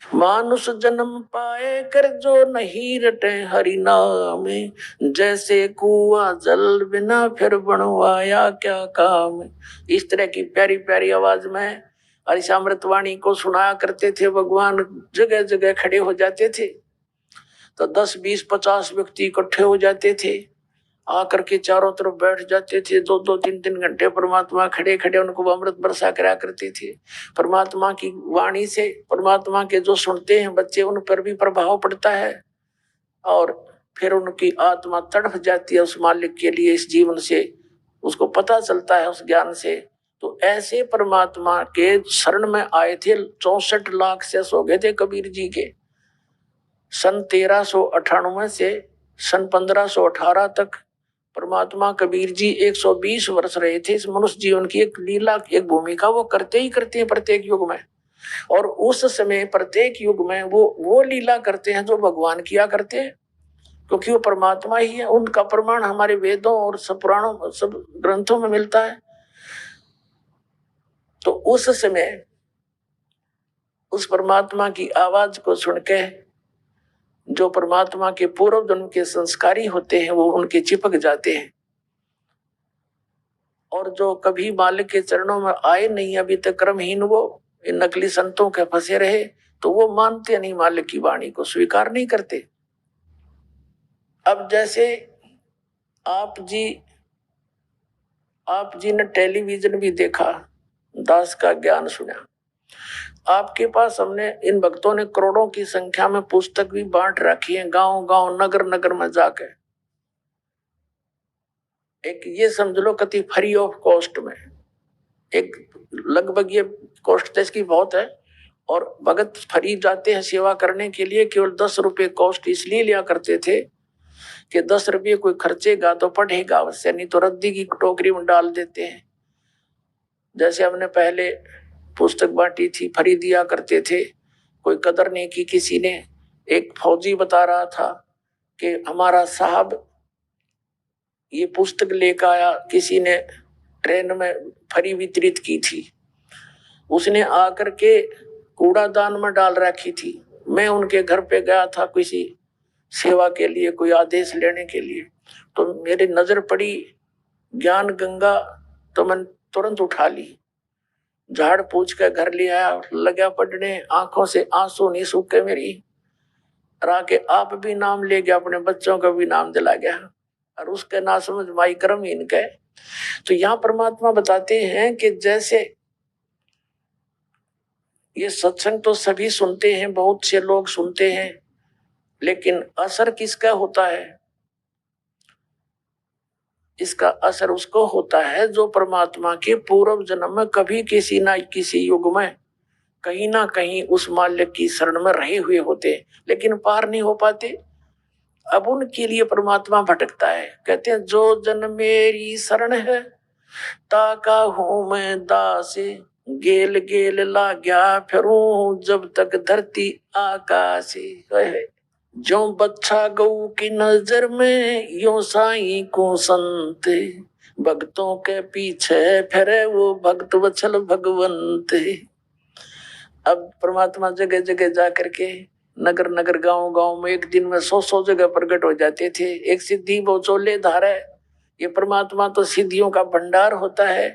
मानुष जन्म पाए कर जो नहीं रटे हरि नाम, जैसे कुआं जल बिना फिर बनवाया क्या काम। इस तरह की प्यारी प्यारी आवाज में और इस अमृतवाणी को सुनाया करते थे भगवान। जगह जगह खड़े हो जाते थे तो 10, 20, 50 व्यक्ति इकट्ठे हो जाते थे, आकर के चारों तरफ बैठ जाते थे, 2-2, 3-3 घंटे परमात्मा खड़े खड़े उनको अमृत बरसा करा करते थे। परमात्मा की वाणी से परमात्मा के जो सुनते हैं बच्चे, उन पर भी प्रभाव पड़ता है और फिर उनकी आत्मा तड़प जाती है उस मालिक के लिए, इस जीवन से उसको पता चलता है उस ज्ञान से। तो ऐसे परमात्मा के शरण में आए थे 64 लाख से हो गए थे कबीर जी के। सन 1398 से सन 1518 तक परमात्मा कबीर जी 120 वर्ष रहे थे। इस मनुष्य जीवन की एक लीला, एक भूमिका वो करते ही करते हैं प्रत्येक युग में, और उस समय प्रत्येक युग में वो लीला करते हैं जो भगवान किया करते हैं, क्योंकि वो परमात्मा ही है। उनका प्रमाण हमारे वेदों और सब पुराणों सब ग्रंथों में मिलता है। तो उस समय उस परमात्मा की आवाज को सुन के जो परमात्मा के पूर्व जन्म के संस्कारी होते हैं वो उनके चिपक जाते हैं, और जो कभी मालिक के चरणों में आए नहीं, अभी तक क्रमहीन वो इन नकली संतों के फंसे रहे, तो वो मानते नहीं, मालिक की वाणी को स्वीकार नहीं करते। अब जैसे आप जी ने टेलीविजन भी देखा, दास का ज्ञान सुना, आपके पास हमने इन भक्तों ने करोड़ों की संख्या में पुस्तक भी बांट रखी है, गांव गांव नगर नगर में जाके। एक ये समझ लो कति फ्री ऑफ कॉस्ट में, एक लगभग ये कॉस्ट तो इसकी बहुत है, और भगत फ्री जाते हैं सेवा करने के लिए, केवल 10 रुपए कॉस्ट इसलिए लिया करते थे कि 10 रुपये कोई खर्चेगा तो पढ़ेगा अवश्य, नहीं तो रद्दी की टोकरी में डाल देते हैं। जैसे हमने पहले पुस्तक बांटी थी, फ्री दिया करते थे, कोई कदर नहीं की किसी ने। एक फौजी बता रहा था कि हमारा साहब ये पुस्तक लेकर आया, किसी ने ट्रेन में फ्री वितरित की थी, उसने आकर के कूड़ादान में डाल रखी थी, मैं उनके घर पे गया था किसी सेवा के लिए, कोई आदेश लेने के लिए, तो मेरी नजर पड़ी ज्ञान गंगा, तो मैंने तुरंत उठा ली, झाड़ पूछ कर घर ले आया, लगा पढ़ने, आंखों से आंसू नहीं सूखे मेरी, के आप भी नाम ले गया, अपने बच्चों का भी नाम दिला गया, और उसके ना समझ माई कर्म इनके। तो यहाँ परमात्मा बताते हैं कि जैसे ये सत्संग तो सभी सुनते हैं, बहुत से लोग सुनते हैं, लेकिन असर किसका होता है? इसका असर उसको होता है जो परमात्मा के पूर्व जन्म में कभी किसी ना किसी युग में कहीं ना कहीं उस मालिक की शरण में रहे हुए होते, लेकिन पार नहीं हो पाते। अब उनके लिए परमात्मा भटकता है। कहते हैं जो जन मेरी शरण है ताका हूं मैं दासे, गेल गेल ला गया फिरूं जब तक धरती आकाशे। जो बच्चा गऊ की नजर में यो साईं को संत, भक्तों के पीछे फिरे वो भक्त वत्सल भगवंत। अब परमात्मा जगह जगह जा करके नगर नगर गांव गांव में एक दिन में 100 जगह प्रकट हो जाते थे। एक सिद्धि बौचोले धारा है, ये परमात्मा तो सिद्धियों का भंडार होता है,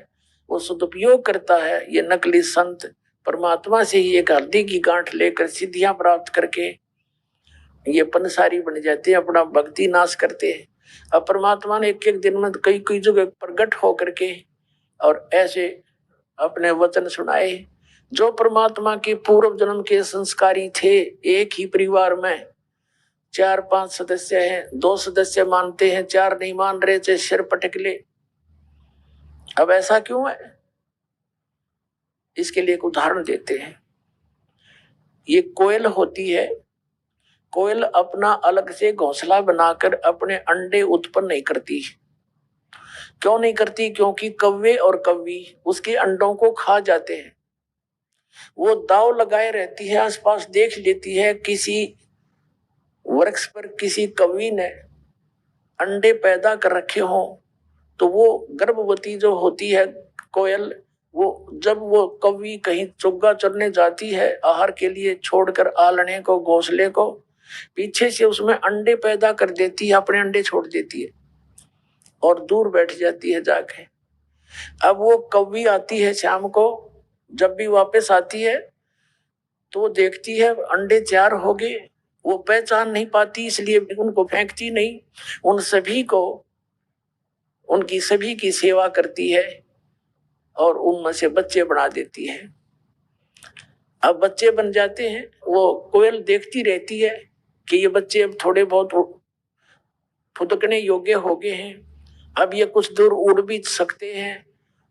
वो सदुपयोग करता है। ये नकली संत परमात्मा से ही एक हल्दी की गांठ लेकर सिद्धियां प्राप्त करके ये पंसारी बन जाते हैं, अपना भक्ति नाश करते हैं। अब परमात्मा ने एक एक दिन में कई कई जगह प्रकट हो करके और ऐसे अपने वचन सुनाए। जो परमात्मा के पूर्व जन्म के संस्कारी थे, एक ही परिवार में 4-5 सदस्य हैं, 2 सदस्य मानते हैं, 4 नहीं मान रहे, चाहे सिर पटक ले। अब ऐसा क्यों है? इसके लिए एक उदाहरण देते हैं। ये कोयल होती है, कोयल अपना अलग से घोंसला बनाकर अपने अंडे उत्पन्न नहीं करती। क्यों नहीं करती? क्योंकि कौवे और कौवी उसके अंडों को खा जाते हैं। वो दाव लगाए रहती है, आसपास देख लेती है किसी वृक्ष पर किसी कौवी ने अंडे पैदा कर रखे हों, तो वो गर्भवती जो होती है कोयल, वो जब वो कौवी कहीं चुग्गा चरने जाती है आहार के लिए, छोड़कर आलने को घोंसले को, पीछे से उसमें अंडे पैदा कर देती है, अपने अंडे छोड़ देती है और दूर बैठ जाती है जाके। अब वो कौवी आती है शाम को, जब भी वापस आती है तो देखती है अंडे 4 हो गए। वो पहचान नहीं पाती, इसलिए उनको फेंकती नहीं, उन सभी को, उनकी सभी की सेवा करती है और उनमें से बच्चे बना देती है। अब बच्चे बन जाते हैं, वो कोयल देखती रहती है कि ये बच्चे अब थोड़े बहुत फुदकने योग्य हो गए हैं, अब ये कुछ दूर उड़ भी सकते हैं,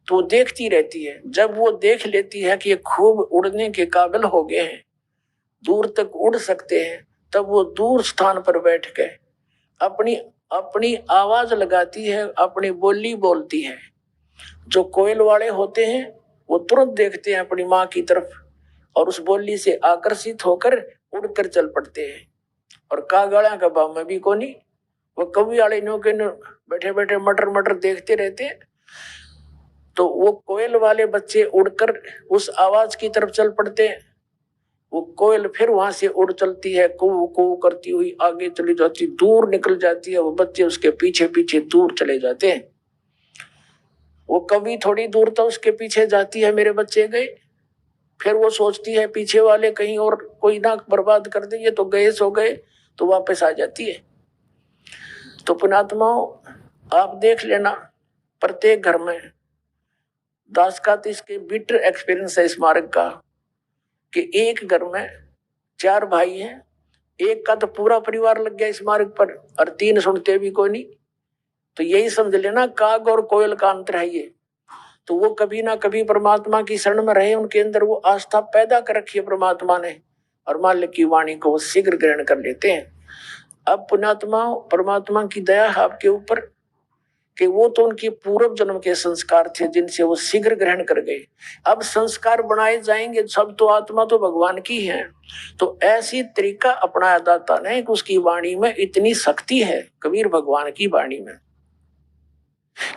तो देखती रहती है। जब वो देख लेती है कि ये खूब उड़ने के काबिल हो गए हैं, दूर तक उड़ सकते हैं, तब वो दूर स्थान पर बैठ के अपनी अपनी आवाज लगाती है, अपनी बोली बोलती है। जो कोयल वाले होते हैं वो तुरंत देखते हैं अपनी माँ की तरफ और उस बोली से आकर्षित होकर उड़कर चल पड़ते हैं। और कागड़ा का भाव में भी कोनी, वो कौवी वाले नौके बैठे बैठे मटर मटर देखते रहते हैं, तो वो कोयल वाले बच्चे उड़कर उस आवाज की तरफ चल पड़ते हैं। वो कोयल फिर वहां से उड़ चलती है, कू कू करती हुई आगे चली जाती, दूर निकल जाती है, वो बच्चे उसके पीछे पीछे दूर चले जाते हैं। वो कभी थोड़ी दूर तो उसके पीछे जाती है, मेरे बच्चे गए, फिर वो सोचती है पीछे वाले कहीं और कोई ना बर्बाद कर दे, ये तो गए सो गए, तो वापस आ जाती है। तो पुण्यात्माओं, आप देख लेना, प्रत्येक घर में दास का तो इसके बिटर एक्सपीरियंस है इस मार्ग का, कि एक घर में 4 भाई हैं, एक का तो पूरा परिवार लग गया इस मार्ग पर और 3 सुनते भी कोई नहीं। तो यही समझ लेना काग और कोयल का अंतर है ये। तो वो कभी ना कभी परमात्मा की शरण में रहे, उनके अंदर वो आस्था पैदा कर रखी है परमात्मा ने, और मालिक की वाणी को वो शीघ्र ग्रहण कर लेते हैं। अब पुण्यात्मा, परमात्मा की दया है आपके ऊपर कि वो तो उनके पूर्व जन्म के संस्कार थे जिनसे वो शीघ्र ग्रहण कर गए। अब संस्कार बनाए जाएंगे, सब तो आत्मा तो भगवान की है। तो ऐसी तरीका अपनाया दाता ने कि उसकी वाणी में इतनी शक्ति है, कबीर भगवान की वाणी में,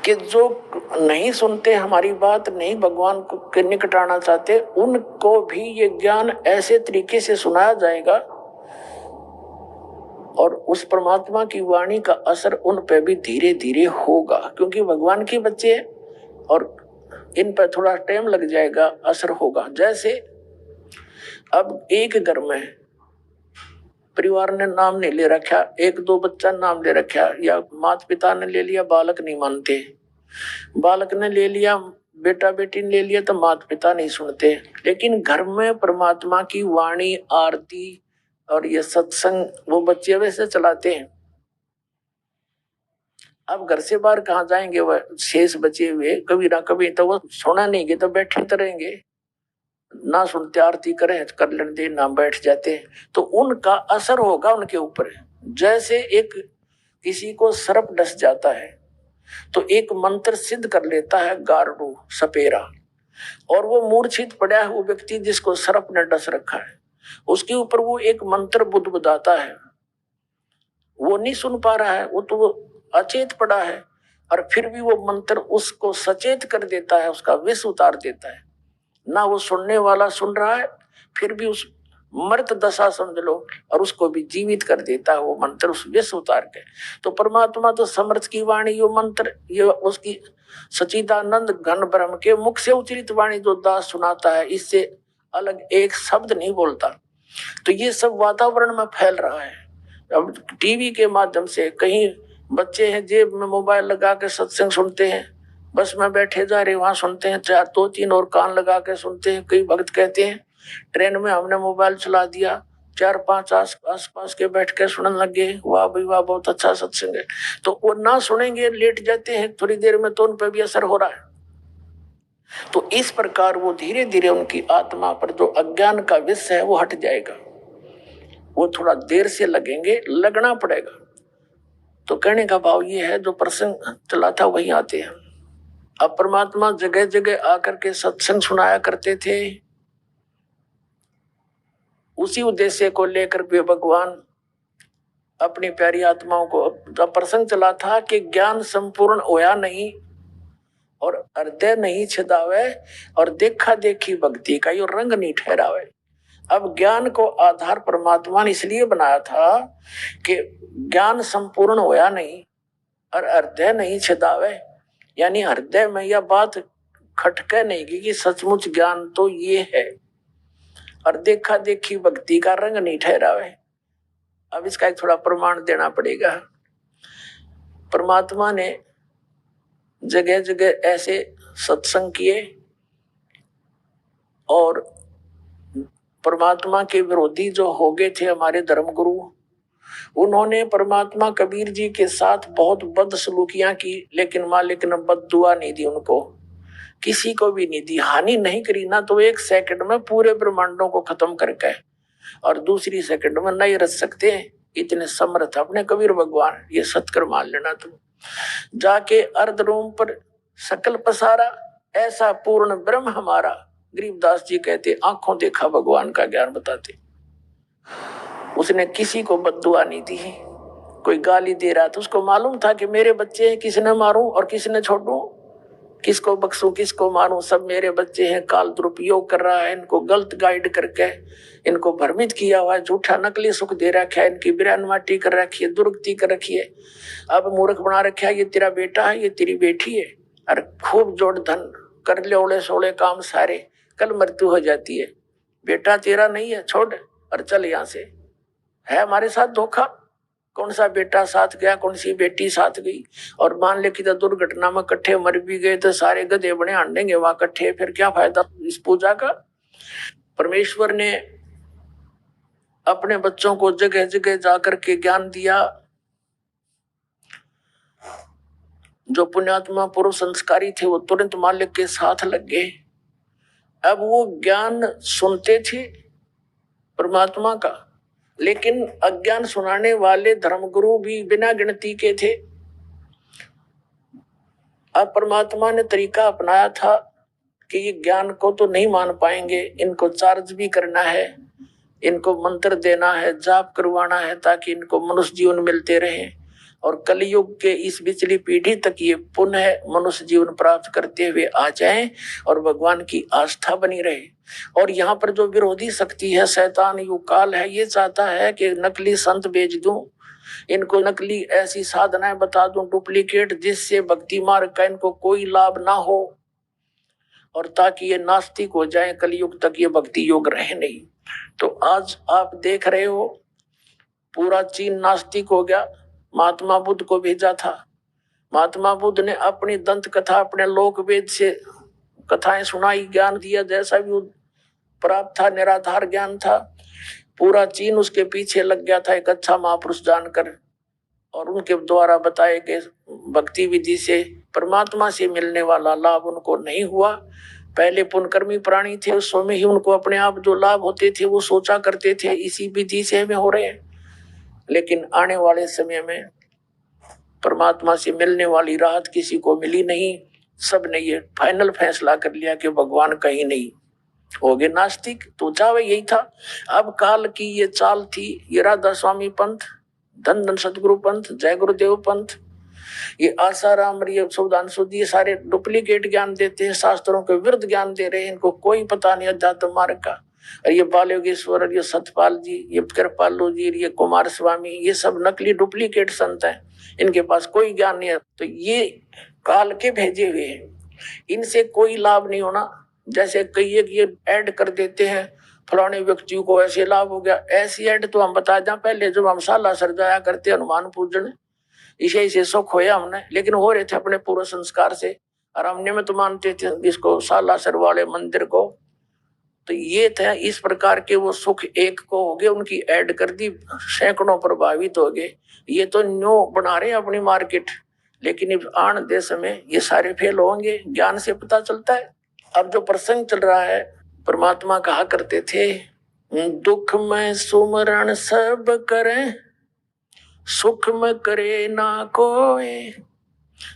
कि जो नहीं सुनते हमारी बात, नहीं भगवान को के निकट आना चाहते, उनको भी ये ज्ञान ऐसे तरीके से सुनाया जाएगा और उस परमात्मा की वाणी का असर उन पे भी धीरे धीरे होगा, क्योंकि भगवान के बच्चे हैं और इन पर थोड़ा टाइम लग जाएगा, असर होगा। जैसे अब एक घर में परिवार ने नाम नहीं ले रखा, एक दो बच्चा नाम ले रखा, या माता पिता ने ले लिया, बालक नहीं मानते, बालक ने ले लिया, बेटा बेटी ने ले लिया, तो माता पिता नहीं सुनते। लेकिन घर में परमात्मा की वाणी, आरती और ये सत्संग वो बच्चे वैसे चलाते हैं। अब घर से बाहर कहाँ जाएंगे वह शेष बचे हुए, कभी ना कभी तो वो सोना नहीं गए तो बैठे तो रहेंगे, ना सुनते, आरती करें कर लेते, ना बैठ जाते, तो उनका असर होगा उनके ऊपर। जैसे एक किसी को सर्प डस जाता है तो एक मंत्र सिद्ध कर लेता है गारडू सपेरा, और वो मूर्छित पड़ा है वो व्यक्ति जिसको सर्प ने डस रखा है, उसके ऊपर वो एक मंत्र बुदबुदाता है, वो नहीं सुन पा रहा है, वो तो अचेत पड़ा है, और फिर भी वो मंत्र उसको सचेत कर देता है, उसका विष उतार देता है। ना वो सुनने वाला सुन रहा है, फिर भी उस मर्त दशा समझ लो, और उसको भी जीवित कर देता है वो मंत्र, उस विष उतार के। तो परमात्मा तो समर्थ की वाणी, यो मंत्र, ये उसकी सचिदानंद घन ब्रह्म के मुख से उच्चरित वाणी जो दास सुनाता है, इससे अलग एक शब्द नहीं बोलता। तो ये सब वातावरण में फैल रहा है। अब टीवी के माध्यम से कहीं बच्चे हैं जेब में मोबाइल लगा के सत्संग सुनते हैं, बस में बैठे जा रहे वहां सुनते हैं, 4 2 3 और कान लगा के सुनते हैं। कई भक्त कहते हैं ट्रेन में हमने मोबाइल चला दिया, 4 5 आस पास के बैठ के सुनने लगे, वाह भाई वाह बहुत अच्छा सत्संग है, तो वो ना सुनेंगे, लेट जाते हैं थोड़ी देर में, तो उन पर भी असर हो रहा है। तो इस प्रकार वो धीरे धीरे उनकी आत्मा पर जो अज्ञान का विष है वो हट जाएगा। वो थोड़ा देर से लगेंगे, लगना पड़ेगा। तो कहने का भाव ये है, जो प्रसंग चला था वही आते हैं। अब परमात्मा जगह जगह आकर के सत्संग सुनाया करते थे, उसी उद्देश्य को लेकर वे भगवान अपनी प्यारी आत्माओं को, जब प्रसंग चला था कि ज्ञान संपूर्ण होया नहीं और हृदय नहीं छिदावे और देखा देखी भक्ति का यो रंग नहीं ठहरावे। अब ज्ञान को आधार परमात्मा ने इसलिए बनाया था कि ज्ञान संपूर्ण होया नहीं और हृदय नहीं छिदावे, यानी हृदय में यह बात खटके नहीं कि सचमुच ज्ञान तो ये है, और देखा देखी भक्ति का रंग नहीं ठहरावे। अब इसका एक थोड़ा प्रमाण देना पड़ेगा। परमात्मा ने जगह जगह ऐसे सत्संग किए, और परमात्मा के विरोधी जो हो गए थे हमारे धर्मगुरु, उन्होंने परमात्मा कबीर जी के साथ बहुत बदसलूकियां की, लेकिन मालिक ने बद्दुआ नहीं दी उनको, किसी को भी नहीं दी, हानि नहीं करी ना। तो 1 सेकंड में पूरे ब्रह्मांडों को खत्म करके और दूसरी सेकंड में नहीं रच सकते, इतने समर्थ अपने कबीर भगवान। ये सत्कर मान लेना तुम। जाके अर्ध रोम पर सकल पसारा, ऐसा पूर्ण ब्रह्म हमारा। गरीबदास जी कहते आंखों देखा भगवान का ज्ञान बताते। उसने किसी को बद्दुआ नहीं दी। कोई गाली दे रहा था, उसको मालूम था कि मेरे बच्चे हैं, किसने मारूं और किसने छोड़ूं, किसको बख्शूं किसको मारूं, सब मेरे बच्चे हैं। काल दुरुपयोग कर रहा है, इनको गलत गाइड करके इनको भ्रमित किया हुआ है, झूठा नकली सुख दे रखा है, इनकी बिरानमाटी कर रखी है, दुर्गति कर रखी है, अब मूर्ख बना रखा है। ये तेरा बेटा है, ये तेरी बेटी है, और खूब जोड़ धन कर ले, ओले सोले काम सारे, कल मृत्यु हो जाती है। बेटा तेरा नहीं है, छोड़ और चल यहाँ से। है हमारे साथ धोखा, कौन सा बेटा साथ गया, कौन सी बेटी साथ गई, और मान ले कि तो दुर्घटना में कट्ठे मर भी गए तो सारे गधे बने हांडेंगे वहां कट्ठे, फिर क्या फायदा इस पूजा का। परमेश्वर ने अपने बच्चों को जगह जगह जाकर के ज्ञान दिया। जो पुण्यात्मा पुरुष संस्कारी थे वो तुरंत मालिक के साथ लग गए। अब वो ज्ञान सुनते थे परमात्मा का, लेकिन अज्ञान सुनाने वाले धर्मगुरु भी बिना गिनती के थे। अब परमात्मा ने तरीका अपनाया था कि ये ज्ञान को तो नहीं मान पाएंगे, इनको चार्ज भी करना है, इनको मंत्र देना है, जाप करवाना है, ताकि इनको मनुष्य जीवन मिलते रहे और कलयुग के इस पिछली पीढ़ी तक ये पुनः मनुष्य जीवन प्राप्त करते हुए आ जाएं और भगवान की आस्था बनी रहे। और यहाँ पर जो विरोधी शक्ति है, शैतान युग काल है, ये चाहता है कि नकली संत भेज दूं, इनको नकली ऐसी साधनाएं बता दूं, डुप्लीकेट, जिससे भक्ति मार्ग का इनको कोई लाभ ना हो, और ताकि ये नास्तिक हो जाए, कलयुग तक ये भक्ति योग रहे नहीं। तो आज आप देख रहे हो पूरा चीन नास्तिक हो गया। महात्मा बुद्ध को भेजा था, महात्मा बुद्ध ने अपनी दंत कथा, अपने लोक वेद से कथाएं सुनाई, ज्ञान दिया, जैसा भी प्राप्त था, निराधार ज्ञान था। पूरा चीन उसके पीछे लग गया था एक अच्छा महापुरुष जानकर, और उनके द्वारा बताए गए भक्ति विधि से परमात्मा से मिलने वाला लाभ उनको नहीं हुआ। पहले पुण्यकर्मी प्राणी थे, उस समय ही उनको अपने आप जो लाभ होते थे वो सोचा करते थे इसी विधि से हमें हो रहे हैं। लेकिन आने वाले समय में परमात्मा से मिलने वाली राहत किसी को मिली नहीं। सब ने ये फाइनल फैसला कर लिया कि भगवान कहीं नहीं, हो गए नास्तिक। तो चाहे यही था। अब काल की ये चाल थी, ये राधा स्वामी पंथ, धन धन सतगुरु पंथ, जय गुरुदेव पंथ, ये आसाराम, ये सुधांशु जी, सारे डुप्लीकेट ज्ञान देते हैं, शास्त्रों के विरुद्ध ज्ञान दे रहे हैं, इनको कोई पता नहीं अध्यात्म मार्ग का। और ये बाल योगेश्वर, ये सतपाल जी, ये कृपालु जी, ये कुमार स्वामी, ये सब नकली डुप्लीकेट संत हैं, इनके पास कोई ज्ञान नहीं है। तो ये काल के भेजे हुए हैं, इनसे कोई लाभ नहीं होना। जैसे कई एक ये ऐड कर देते हैं, फलाने व्यक्ति को ऐसे लाभ हो गया, ऐसी ऐड तो हम बता दें पहले, जब हम साला सरजाया करते हनुमान पूजन, इसे सुख होया हमने, लेकिन हो रहे थे अपने पूर्व संस्कार से, और हमने में तो मानते थे इसको सालासर वाले मंदिर को। तो ये था, इस प्रकार के वो सुख एक को हो गए, उनकी ऐड कर दी, सैकड़ों प्रभावित हो गए। ये तो न्यू बना रहे हैं अपनी मार्केट, लेकिन आन देश में ये सारे फेल होंगे, ज्ञान से पता चलता है। अब जो प्रसंग चल रहा है, परमात्मा कहा करते थे, दुख में सुमरण सब करें, सुख में करे ना कोई,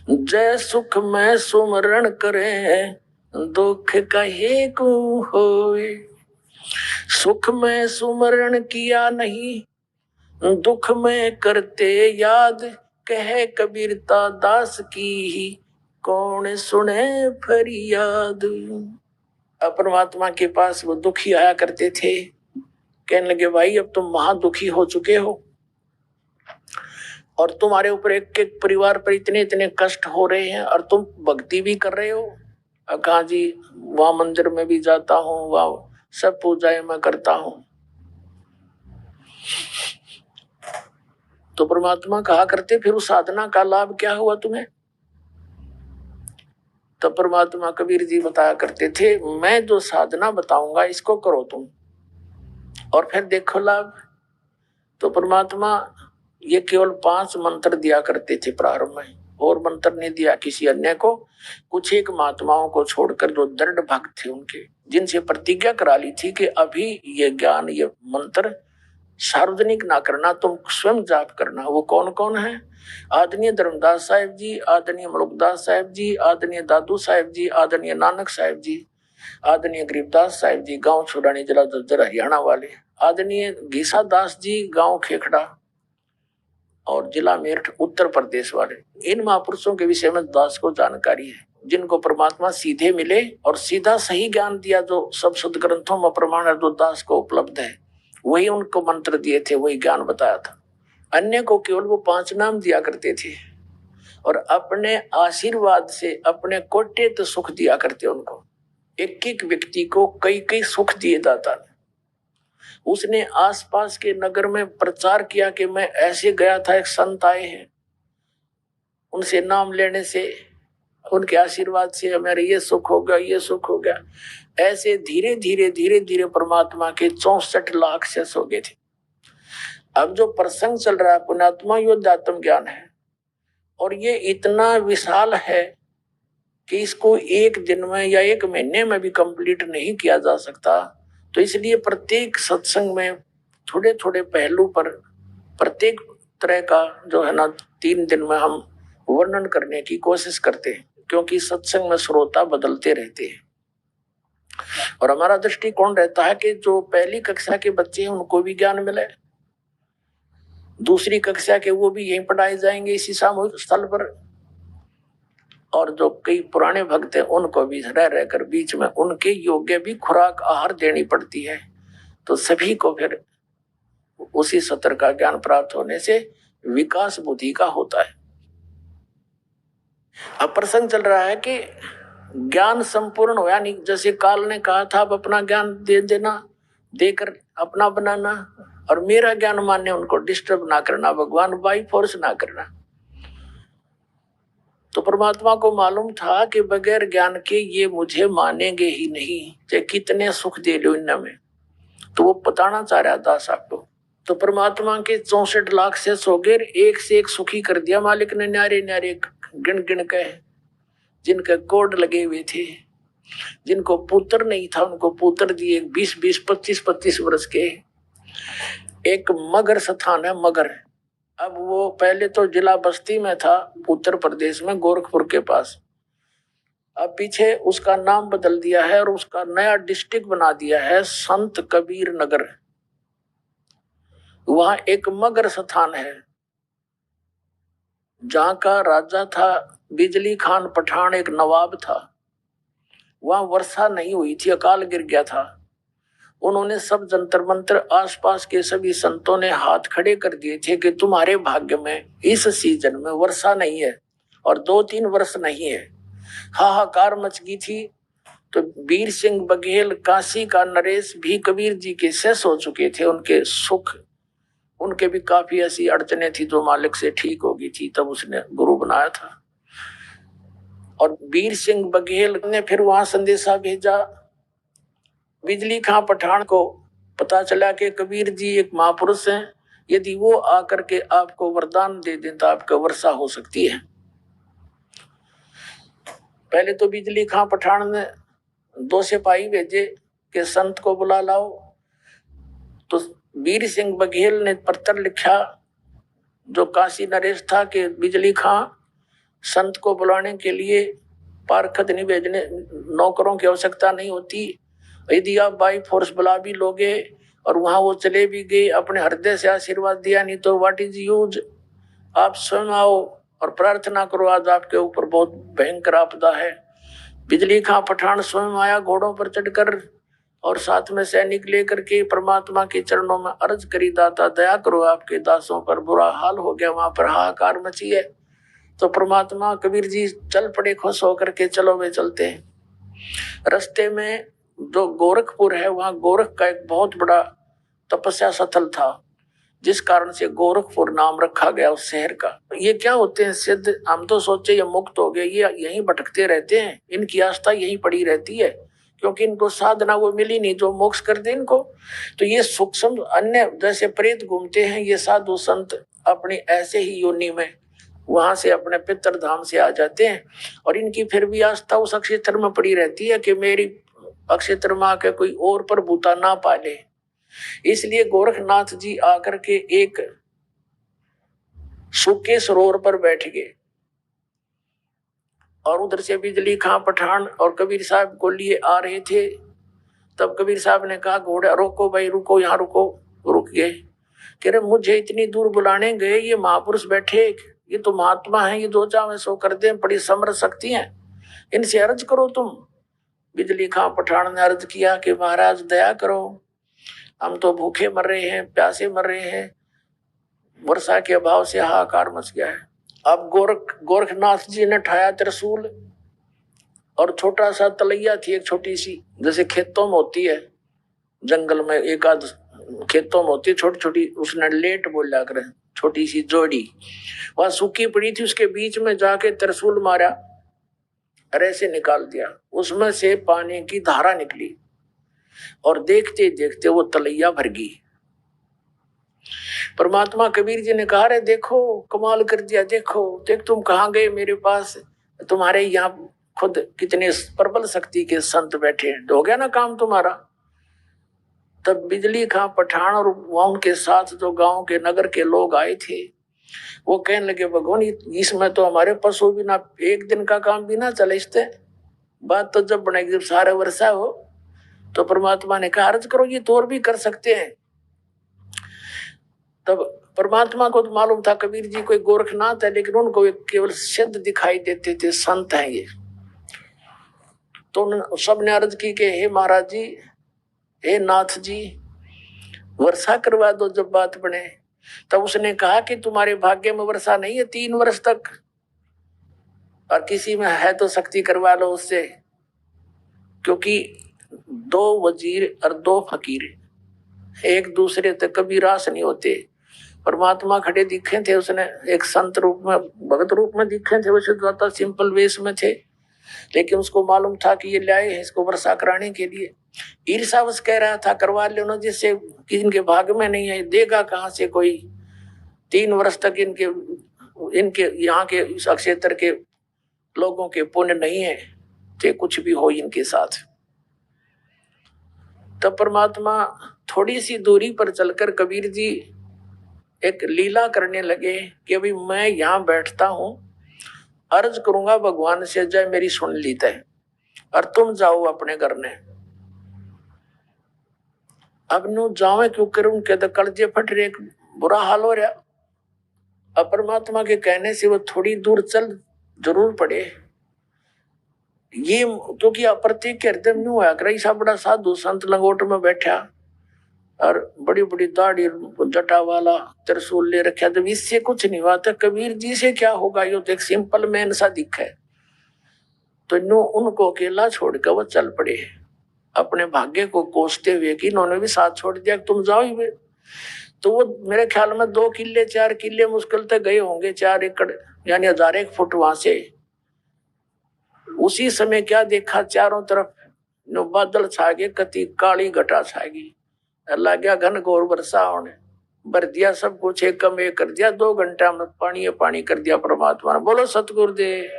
जय सुख में सुमरण करे, दुख कहे को होए। सुख में सुमरण किया नहीं, दुख में करते याद, कहे कबीरता दास की ही, कौन सुने फरियाद। परमात्मा के पास वो दुखी आया करते थे, कहने लगे भाई अब तुम महादुखी हो चुके हो, और तुम्हारे ऊपर एक एक परिवार पर इतने इतने कष्ट हो रहे हैं, और तुम भक्ति भी कर रहे हो। कहा जी वहां मंदिर में भी जाता हूँ, वहां सब पूजाएं मैं करता हूँ। तो परमात्मा कहा करते फिर उस साधना का लाभ क्या हुआ तुम्हें? तो परमात्मा कबीर जी बताया करते थे, मैं जो साधना बताऊंगा इसको करो तुम, और फिर देखो लाभ। तो परमात्मा ये केवल 5 मंत्र दिया करते थे प्रारंभ में, और मंत्र नहीं दिया किसी अन्य को। कुछ एक महात्माओं को छोड़कर जो दृढ़ भक्त थे उनके, जिनसे प्रतिज्ञा करा ली थी कि अभी ये ज्ञान, ये मंत्र सार्वजनिक ना करना, तुम स्वयं जाप करना। वो कौन कौन है? आदरणीय धर्मदास साहिब जी, आदरणीय मलुकदास साहिब जी, आदरणीय दादू साहिब जी, आदरणीय नानक साहिब जी, आदरणीय गरीबदास साहिब जी, गांव छुड़ानी जिला झज्जर हरियाणा वाले, आदरणीय घीसा दास जी, गांव खेखड़ा और जिला मेरठ उत्तर प्रदेश वाले। इन महापुरुषों के विषय में दास को जानकारी है, जिनको परमात्मा सीधे मिले और सीधा सही ज्ञान दिया, जो सब सदग्रंथों में प्रमाण है, जो दास को उपलब्ध है, वही उनको मंत्र दिए थे, वही ज्ञान बताया था। अन्य को केवल वो 5 नाम दिया करते थे, और अपने आशीर्वाद से अपने कोटे तो सुख दिया करते उनको। एक एक व्यक्ति को कई कई सुख दिए दाता ने। उसने आसपास के नगर में प्रचार किया कि मैं ऐसे गया था, एक संत आए हैं, उनसे नाम लेने से, उनके आशीर्वाद से हमारे ये सुख हो गया, ये सुख हो गया। ऐसे धीरे धीरे धीरे धीरे परमात्मा के 64 लाख से हो गए थे। अब जो प्रसंग चल रहा है पुण्यात्मा योद्धात्म ज्ञान है, और ये इतना विशाल है कि इसको एक दिन में या एक महीने में भी कंप्लीट नहीं किया जा सकता। तो इसलिए प्रत्येक सत्संग में थोड़े थोड़े पहलू पर प्रत्येक तरह का जो है ना 3 दिन में हम वर्णन करने की कोशिश करते हैं, क्योंकि सत्संग में श्रोता बदलते रहते हैं। और हमारा दृष्टिकोण रहता है कि जो पहली कक्षा के बच्चे हैं उनको भी ज्ञान मिले, दूसरी कक्षा के वो भी यहीं पढ़ाए जाएंगे इसी सामूहिक स्थल पर, और जो कई पुराने भक्त हैं उनको भी रह रहकर बीच में उनके योग्य भी खुराक आहार देनी पड़ती है। तो सभी को फिर उसी सत्र का ज्ञान प्राप्त होने से विकास बुद्धि का होता है। अब प्रसंग चल रहा है कि ज्ञान संपूर्ण हो, यानी जैसे काल ने कहा था अब अपना ज्ञान दे देना, देकर अपना बनाना, और मेरा ज्ञान मानने उनको डिस्टर्ब ना करना, भगवान बाई फोर्स ना करना। तो परमात्मा को मालूम था कि बगैर ज्ञान के ये मुझे मानेंगे ही नहीं, चाहे कितने सुख दे लो इनमें। तो वो बताना चाह रहा था आपको। तो परमात्मा के 64 लाख से सोगेर एक से एक सुखी कर दिया मालिक ने, न्यारे न्यारे गिन गिन के, जिनके कोड लगे हुए थे, जिनको पुत्र नहीं था उनको पुत्र दिए, 20-20, 25-25 वर्ष के। एक मगर स्थान है, मगर। अब वो पहले तो जिला बस्ती में था, उत्तर प्रदेश में, गोरखपुर के पास। अब पीछे उसका नाम बदल दिया है और उसका नया डिस्ट्रिक्ट बना दिया है संत कबीर नगर। वहां एक मगर स्थान है जहां का राजा था बिजली खान पठान, एक नवाब था। वहां वर्षा नहीं हुई थी, अकाल गिर गया था। उन्होंने सब जंतर मंतर, आसपास के सभी संतों ने हाथ खड़े कर दिए थे कि तुम्हारे भाग्य में इस सीजन में वर्षा नहीं है और 2-3 वर्ष नहीं है। हाहाकार मच गई थी। तो वीर सिंह बघेल, काशी का नरेश भी कबीर जी के शेष हो चुके थे। उनके सुख, उनके भी काफी ऐसी अड़चने थी जो मालिक से ठीक हो गई थी, तब उसने गुरु बनाया था। और वीर सिंह बघेल ने फिर वहां संदेशा भेजा बिजली खां पठान को। पता चला कि कबीर जी एक महापुरुष हैं, यदि वो आकर के आपको वरदान दे दें तो आपका वर्षा हो सकती है। पहले तो बिजली खां पठान ने 2 सिपाही भेजे कि संत को बुला लाओ। तो वीर सिंह बघेल ने पत्र लिखा, जो काशी नरेश था, कि बिजली खां, संत को बुलाने के लिए पारखत नहीं भेजने, नौकरों की आवश्यकता नहीं होती। यदि आप बाई फोर्स बुला भी लोगे और वहां वो चले भी गए, अपने हृदय से आशीर्वाद दिया नहीं तो व्हाट इज यूज। आप स्वयं आओ और प्रार्थना करो, आज आपके ऊपर बहुत भयंकर आपदा है। बिजली खां पठान स्वयं आया घोड़ों पर चढ़कर, और साथ में सैनिक लेकर के परमात्मा के चरणों में अर्ज करी, दाता दया करो, आपके दासों पर बुरा हाल हो गया। वहां पर हाहाकार मची है। तो परमात्मा, कबीर जी चल पड़े खुश होकर के, चलो वे चलते हैं। रास्ते में जो गोरखपुर है, वहां गोरख का एक बहुत बड़ा तपस्या स्थल था, जिस कारण से गोरखपुर नाम रखा गया उस शहर का। ये क्या होते हैं सिद्ध, हम तो सोचे ये मुक्त हो गए, ये यहीं भटकते रहते हैं, इनकी आस्था यहीं पड़ी रहती है, क्योंकि इनको साधना वो मिली नहीं जो मोक्ष कर दे इनको। तो ये सूक्ष्म अन्य जैसे प्रेत घूमते हैं, ये साधु संत अपनी ऐसे ही योनि में वहां से अपने पितर धाम से आ जाते हैं, और इनकी फिर भी आस्था उस अक्षेत्र में पड़ी रहती है कि मेरी अक्षेत्र में आके कोई और पर बूता ना पाले। इसलिए गोरखनाथ जी आकर के एक सूखे सरोवर पर बैठ गए, और उधर से बिजली खां पठान और कबीर साहब को लिए आ रहे थे। तब कबीर साहब ने कहा, घोड़ा रोको भाई, रुको, यहाँ रुको। रुक गए। कह रहे मुझे इतनी दूर बुलाने गए, ये महापुरुष बैठे, ये तो महात्मा है, ये जो चाहे सो कर दे, बड़ी समर्थ शक्ति है, इनसे अर्ज करो तुम। बिजली खां पठान ने अर्ज किया कि महाराज दया करो, हम तो भूखे मर रहे हैं, प्यासे मर रहे हैं, वर्षा के अभाव से हाहाकार मच गया है। अब गोरखनाथ जी ने ठाया त्रिशूल, और छोटा सा तलैया थी, एक छोटी सी, जैसे खेतों में होती है, जंगल में एक आध खेतों में होती है छोटी छोटी, उसने लेट बोला कर, छोटी सी जोड़ी वहां सूखी पड़ी थी, उसके बीच में जाके त्रिशूल मारा और ऐसे निकाल दिया। उसमें से पानी की धारा निकली, और देखते देखते वो तलैया भर गई। परमात्मा कबीर जी ने कहा, रे देखो कमाल कर दिया, देखो देख तुम कहाँ गए, मेरे पास तुम्हारे यहाँ खुद कितने प्रबल शक्ति के संत बैठे, हो गया ना काम तुम्हारा। तब बिजली खां पठान और वहां उनके साथ जो गांव के नगर के लोग आए थे, वो कहने लगे, भगवान इसमें तो हमारे पशु भी ना, एक दिन का काम भी ना चले, इससे बात तो जब बनेगी जब सारा वर्षा हो। तो परमात्मा ने कहा, अर्ज करो, ये तो और भी कर सकते हैं। तब परमात्मा को तो मालूम था कबीर जी कोई गोरखनाथ है, लेकिन उनको केवल सिद्ध दिखाई देते थे, संत हैं ये। तो सबने अर्ज की कि हे महाराज जी, हे नाथ जी, वर्षा करवा दो जब बात बने। तब उसने कहा कि तुम्हारे भाग्य में वर्षा नहीं है 3 वर्ष तक, और किसी में है तो शक्ति करवा लो उससे, क्योंकि 2 वजीर और 2 फकीर एक दूसरे तक कभी रास नहीं होते। परमात्मा खड़े दिखे थे, उसने एक संत रूप में, भगत रूप में दिखे थे, वैसे तो सिंपल वेश में थे, लेकिन उसको मालूम था कि ये लाए हैं इसको वर्षा कराने के लिए। ईर्षावश कह रहा था करवा लेना, जिससे कि इनके भाग में नहीं है, देगा कहाँ से कोई, 3 वर्ष तक इनके यहाँ के इस क्षेत्र के लोगों के पुण्य नहीं है, चाहे कुछ भी हो इनके साथ। तब परमात्मा थोड़ी सी दूरी पर चलकर कबीर जी एक लीला करने लगे कि अभी मैं यहाँ बैठता हूँ, अर्ज करूंगा भगवान से, जय मेरी सुन ली तय, और तुम जाओ अपने घर ने। अब नु जावे क्यों करूं के तो कलजे फट रहे, बुरा हाल हो रहा। अब परमात्मा के कहने से वो थोड़ी दूर चल जरूर पड़े, ये क्योंकि प्रत्येक के हृदय में हुआ कर ऐसा बड़ा साधु संत लंगोट में बैठा और बड़ी बड़ी दाढ़ी जटा वाला त्रिशूल ले रखा, तो इससे कुछ नहीं हुआ था। कबीर जी से क्या होगा, यो तो एक सिंपल मैन सा दिखा है। तो नो उनको अकेला छोड़कर वो चल पड़े अपने भाग्य को कोसते हुए कि इन्होंने भी साथ छोड़ दिया, तुम जाओ ही। तो वो मेरे ख्याल में 2 किले 4 किले मुश्किल तक गए होंगे, 4 एकड़ यानी 1000 फुट वहां से। उसी समय क्या देखा, चारों तरफ बादल छा गए, कति काली घटा छा गई, अल्लाह गया घन घोर वर्षा होने, भर दिया सब कुछ, एक कम एक कर दिया, 2 घंटा में पानी कर दिया परमात्मा ने। बोलो सतगुरुदेव।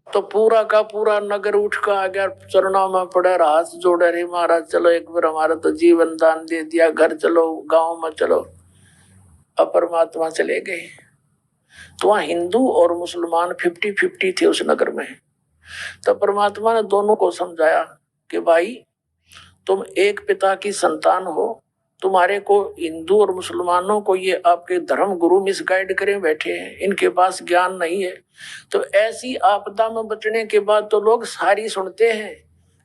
तो पूरा का पूरा नगर उठ कर आ गया, चरणों में पड़ा, हाथ जोड़े, रे महाराज चलो एक बार हमारा तो जीवन दान दे दिया, घर चलो, गांव में चलो। अब परमात्मा चले गए। तो वहां हिंदू और मुसलमान 50-50 थे उस नगर में। तो परमात्मा ने दोनों को समझाया कि भाई तुम एक पिता की संतान हो, तुम्हारे को हिंदू और मुसलमानों को ये आपके धर्म गुरु मिसगाइड करे बैठे हैं, इनके पास ज्ञान नहीं है। तो ऐसी आपदा में बचने के बाद तो लोग सारी सुनते हैं,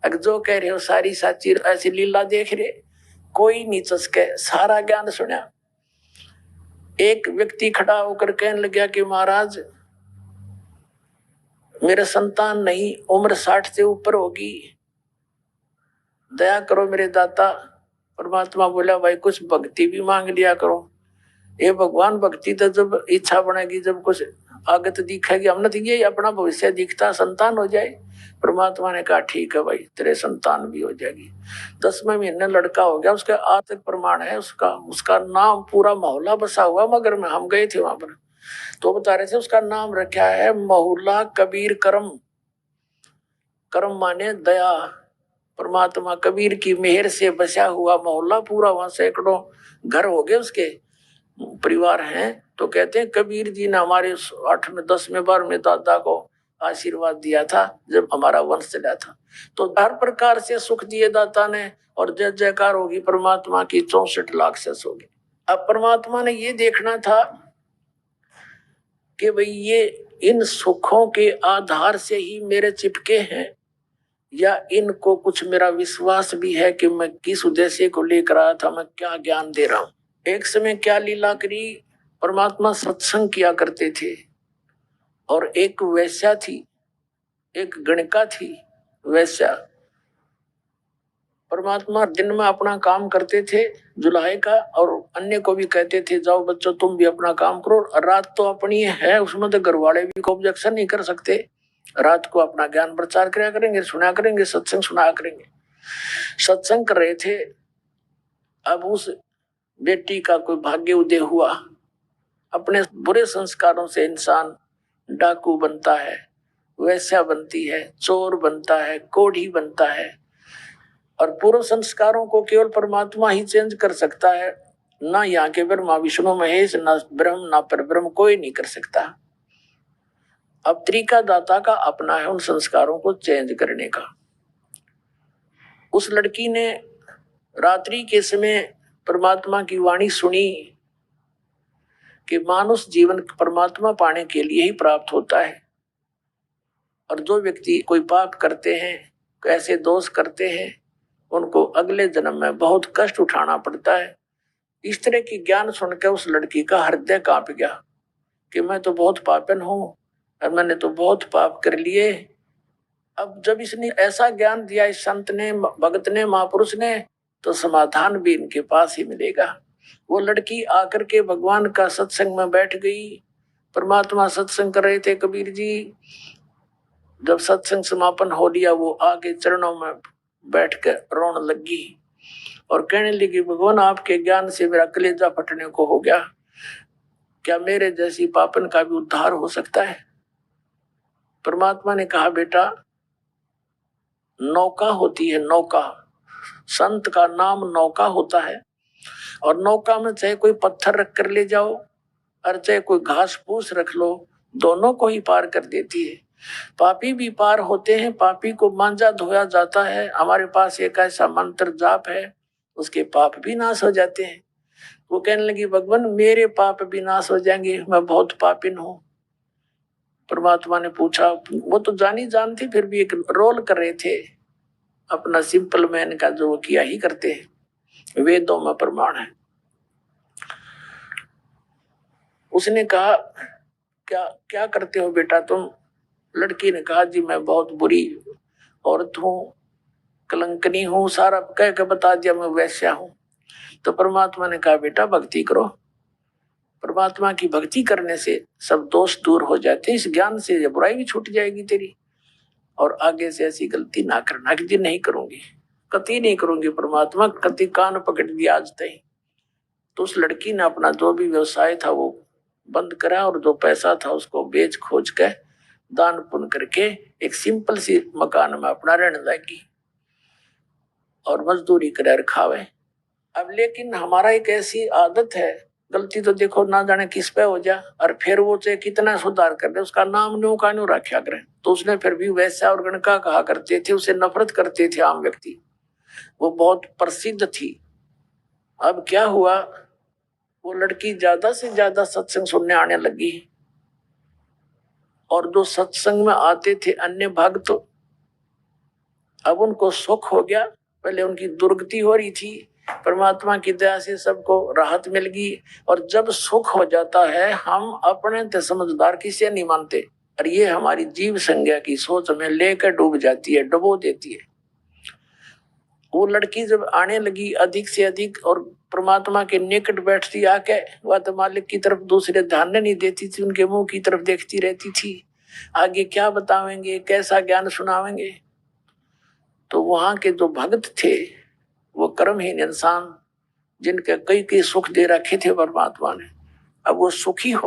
अगर जो कह रहे हो सारी साची, ऐसी लीला देख रहे, कोई नहीं चसके, सारा ज्ञान सुना। एक व्यक्ति खड़ा होकर कहने लगा कि महाराज मेरे संतान नहीं, उम्र 60 से ऊपर होगी, दया करो मेरे दाता। परमात्मा बोला भाई कुछ भक्ति भी मांग लिया करो। ये भगवान भक्ति तो जब इच्छा बनेगी, जब कुछ आगत दिखेगी, हमने तो ये अपना भविष्य दिखता, संतान हो जाए। परमात्मा ने कहा ठीक है भाई, तेरे संतान भी हो जाएगी। 10वें महीने लड़का हो गया, उसका आज तक प्रमाण है, उसका नाम पूरा मोहल्ला बसा हुआ मगर में, हम गए थे वहां पर तो बता रहे थे, उसका नाम रखा है मोहल्ला कबीर करम। करम माने दया, परमात्मा कबीर की मेहर से बसा हुआ मोहल्ला पूरा, वहां सैकड़ों घर हो गए उसके, परिवार हैं। तो कहते हैं कबीर जी ने हमारे 8वें 10वें 12वें दादा को आशीर्वाद दिया था जब हमारा वंश चला था। तो हर प्रकार से सुख दिए दाता ने, और जय जयकार होगी परमात्मा की, 64 लाख से होगी। अब परमात्मा ने ये देखना था कि भाई ये इन सुखों के आधार से ही मेरे चिपके हैं, या इनको कुछ मेरा विश्वास भी है कि मैं किस उद्देश्य को लेकर आया था, मैं क्या ज्ञान दे रहा हूं। एक समय क्या लीला करी, परमात्मा सत्संग किया करते थे, और एक वैश्या थी, एक गणिका थी वैश्या। परमात्मा दिन में अपना काम करते थे जुलाहे का, और अन्य को भी कहते थे जाओ बच्चों तुम भी अपना काम करो। रात तो अपनी है, उसमें तो घर वाले भी को ऑब्जेक्शन नहीं कर सकते। रात को अपना ज्ञान प्रचार किया करेंगे, सुना करेंगे, सत्संग सुना करेंगे। सत्संग कर रहे थे। अब उस बेटी का कोई भाग्य उदय हुआ, अपने बुरे संस्कारों से इंसान डाकू बनता है, वैश्या बनती है, चोर बनता है, कोढ़ी बनता है, और पूर्व संस्कारों को केवल परमात्मा ही चेंज कर सकता है। ना यहाँ के ब्रह्मा विष्णु महेश, ना ब्रह्म ना परब्रह्म, कोई नहीं कर सकता। अब तरीका दाता का अपना है उन संस्कारों को चेंज करने का। उस लड़की ने रात्रि के समय परमात्मा की वाणी सुनी कि मानुष जीवन परमात्मा पाने के लिए ही प्राप्त होता है, और जो व्यक्ति कोई पाप करते हैं, ऐसे दोष करते हैं, उनको अगले जन्म में बहुत कष्ट उठाना पड़ता है। इस तरह की ज्ञान सुनकर उस लड़की का हृदय कांप गया कि मैं तो बहुत पापन हूं और मैंने तो बहुत पाप कर लिए। अब जब इसने ऐसा ज्ञान दिया इस संत ने, भगत ने, महापुरुष ने, तो समाधान भी इनके पास ही मिलेगा। वो लड़की आकर के भगवान का सत्संग में बैठ गई। परमात्मा सत्संग कर रहे थे कबीर जी। जब सत्संग समापन हो लिया, वो आगे चरणों में बैठकर रोने लगी और कहने लगी, भगवान आपके ज्ञान से मेरा कलेजा फटने को हो गया। क्या मेरे जैसी पापन का भी उद्धार हो सकता है? परमात्मा ने कहा, बेटा नौका होती है, नौका, संत का नाम नौका होता है। और नौका में चाहे कोई पत्थर रख कर ले जाओ और चाहे कोई घास फूस रख लो, दोनों को ही पार कर देती है। पापी भी पार होते हैं, पापी को मांजा धोया जाता है। हमारे पास एक ऐसा मंत्र जाप है, उसके पाप भी नाश हो जाते हैं। वो कहने लगी, भगवान मेरे पाप भी नाश हो जाएंगे, मैं बहुत पापिन हूं। परमात्मा ने पूछा, वो तो जानी जानती फिर भी एक रोल कर रहे थे अपना सिंपल मैन का, जो वो किया ही करते हैं, वेदों में प्रमाण है। उसने कहा, क्या क्या करते हो बेटा तुम? लड़की ने कहा, जी मैं बहुत बुरी औरत हूँ, कलंकनी हूँ, सारा कह के बता दिया मैं वैश्या हूँ। तो परमात्मा ने कहा, बेटा भक्ति करो। परमात्मा की भक्ति करने से सब दोष दूर हो जाते हैं। इस ज्ञान से ये बुराई भी छूट जाएगी तेरी, और आगे से ऐसी गलती ना करना कि जी नहीं करूंगी, कति नहीं करूंगी। परमात्मा कति कान पकड़ दिया आज तक। तो उस लड़की ने अपना जो भी व्यवसाय था वो बंद करा और जो पैसा था उसको बेच खोज के दान पुण्य करके एक सिंपल सी मकान में अपना रहने लगी और मजदूरी कर खावे। अब लेकिन हमारा एक ऐसी आदत है, गलती तो देखो ना जाने किस पे हो जा, और फिर वो चाहे कितना सुधार कर दे उसका नाम न्यू का न्यू रखा करे। तो उसने फिर भी वैसा और गणका कहा करते थे, उसे नफरत करते थे आम व्यक्ति। वो बहुत प्रसिद्ध थी। अब क्या हुआ, वो लड़की ज्यादा से ज्यादा सत्संग सुनने आने लगी और जो सत्संग में आते थे अन्य भक्त, तो अब उनको सुख हो गया। पहले उनकी दुर्गति हो रही थी, परमात्मा की दया से सबको राहत मिल गई। और जब सुख हो जाता है, हम अपने ते समझदार किसे नहीं मानते, और ये हमारी जीव संज्ञा की सोच में लेकर डूब जाती है, डुबो देती है। वो लड़की जब आने लगी अधिक से अधिक और परमात्मा के निकट बैठती आके, वह तो मालिक की तरफ दूसरे ध्यान नहीं देती थी, उनके मुंह की तरफ देखती रहती थी। आगे क्या बतावेंगे, कैसा ज्ञान सुनावेंगे। तो वहां के जो भक्त थे वो कर्महीन इंसान, जिनके कई कई सुख दे रखे थे परमात्मा ने, अब वो सुखी हो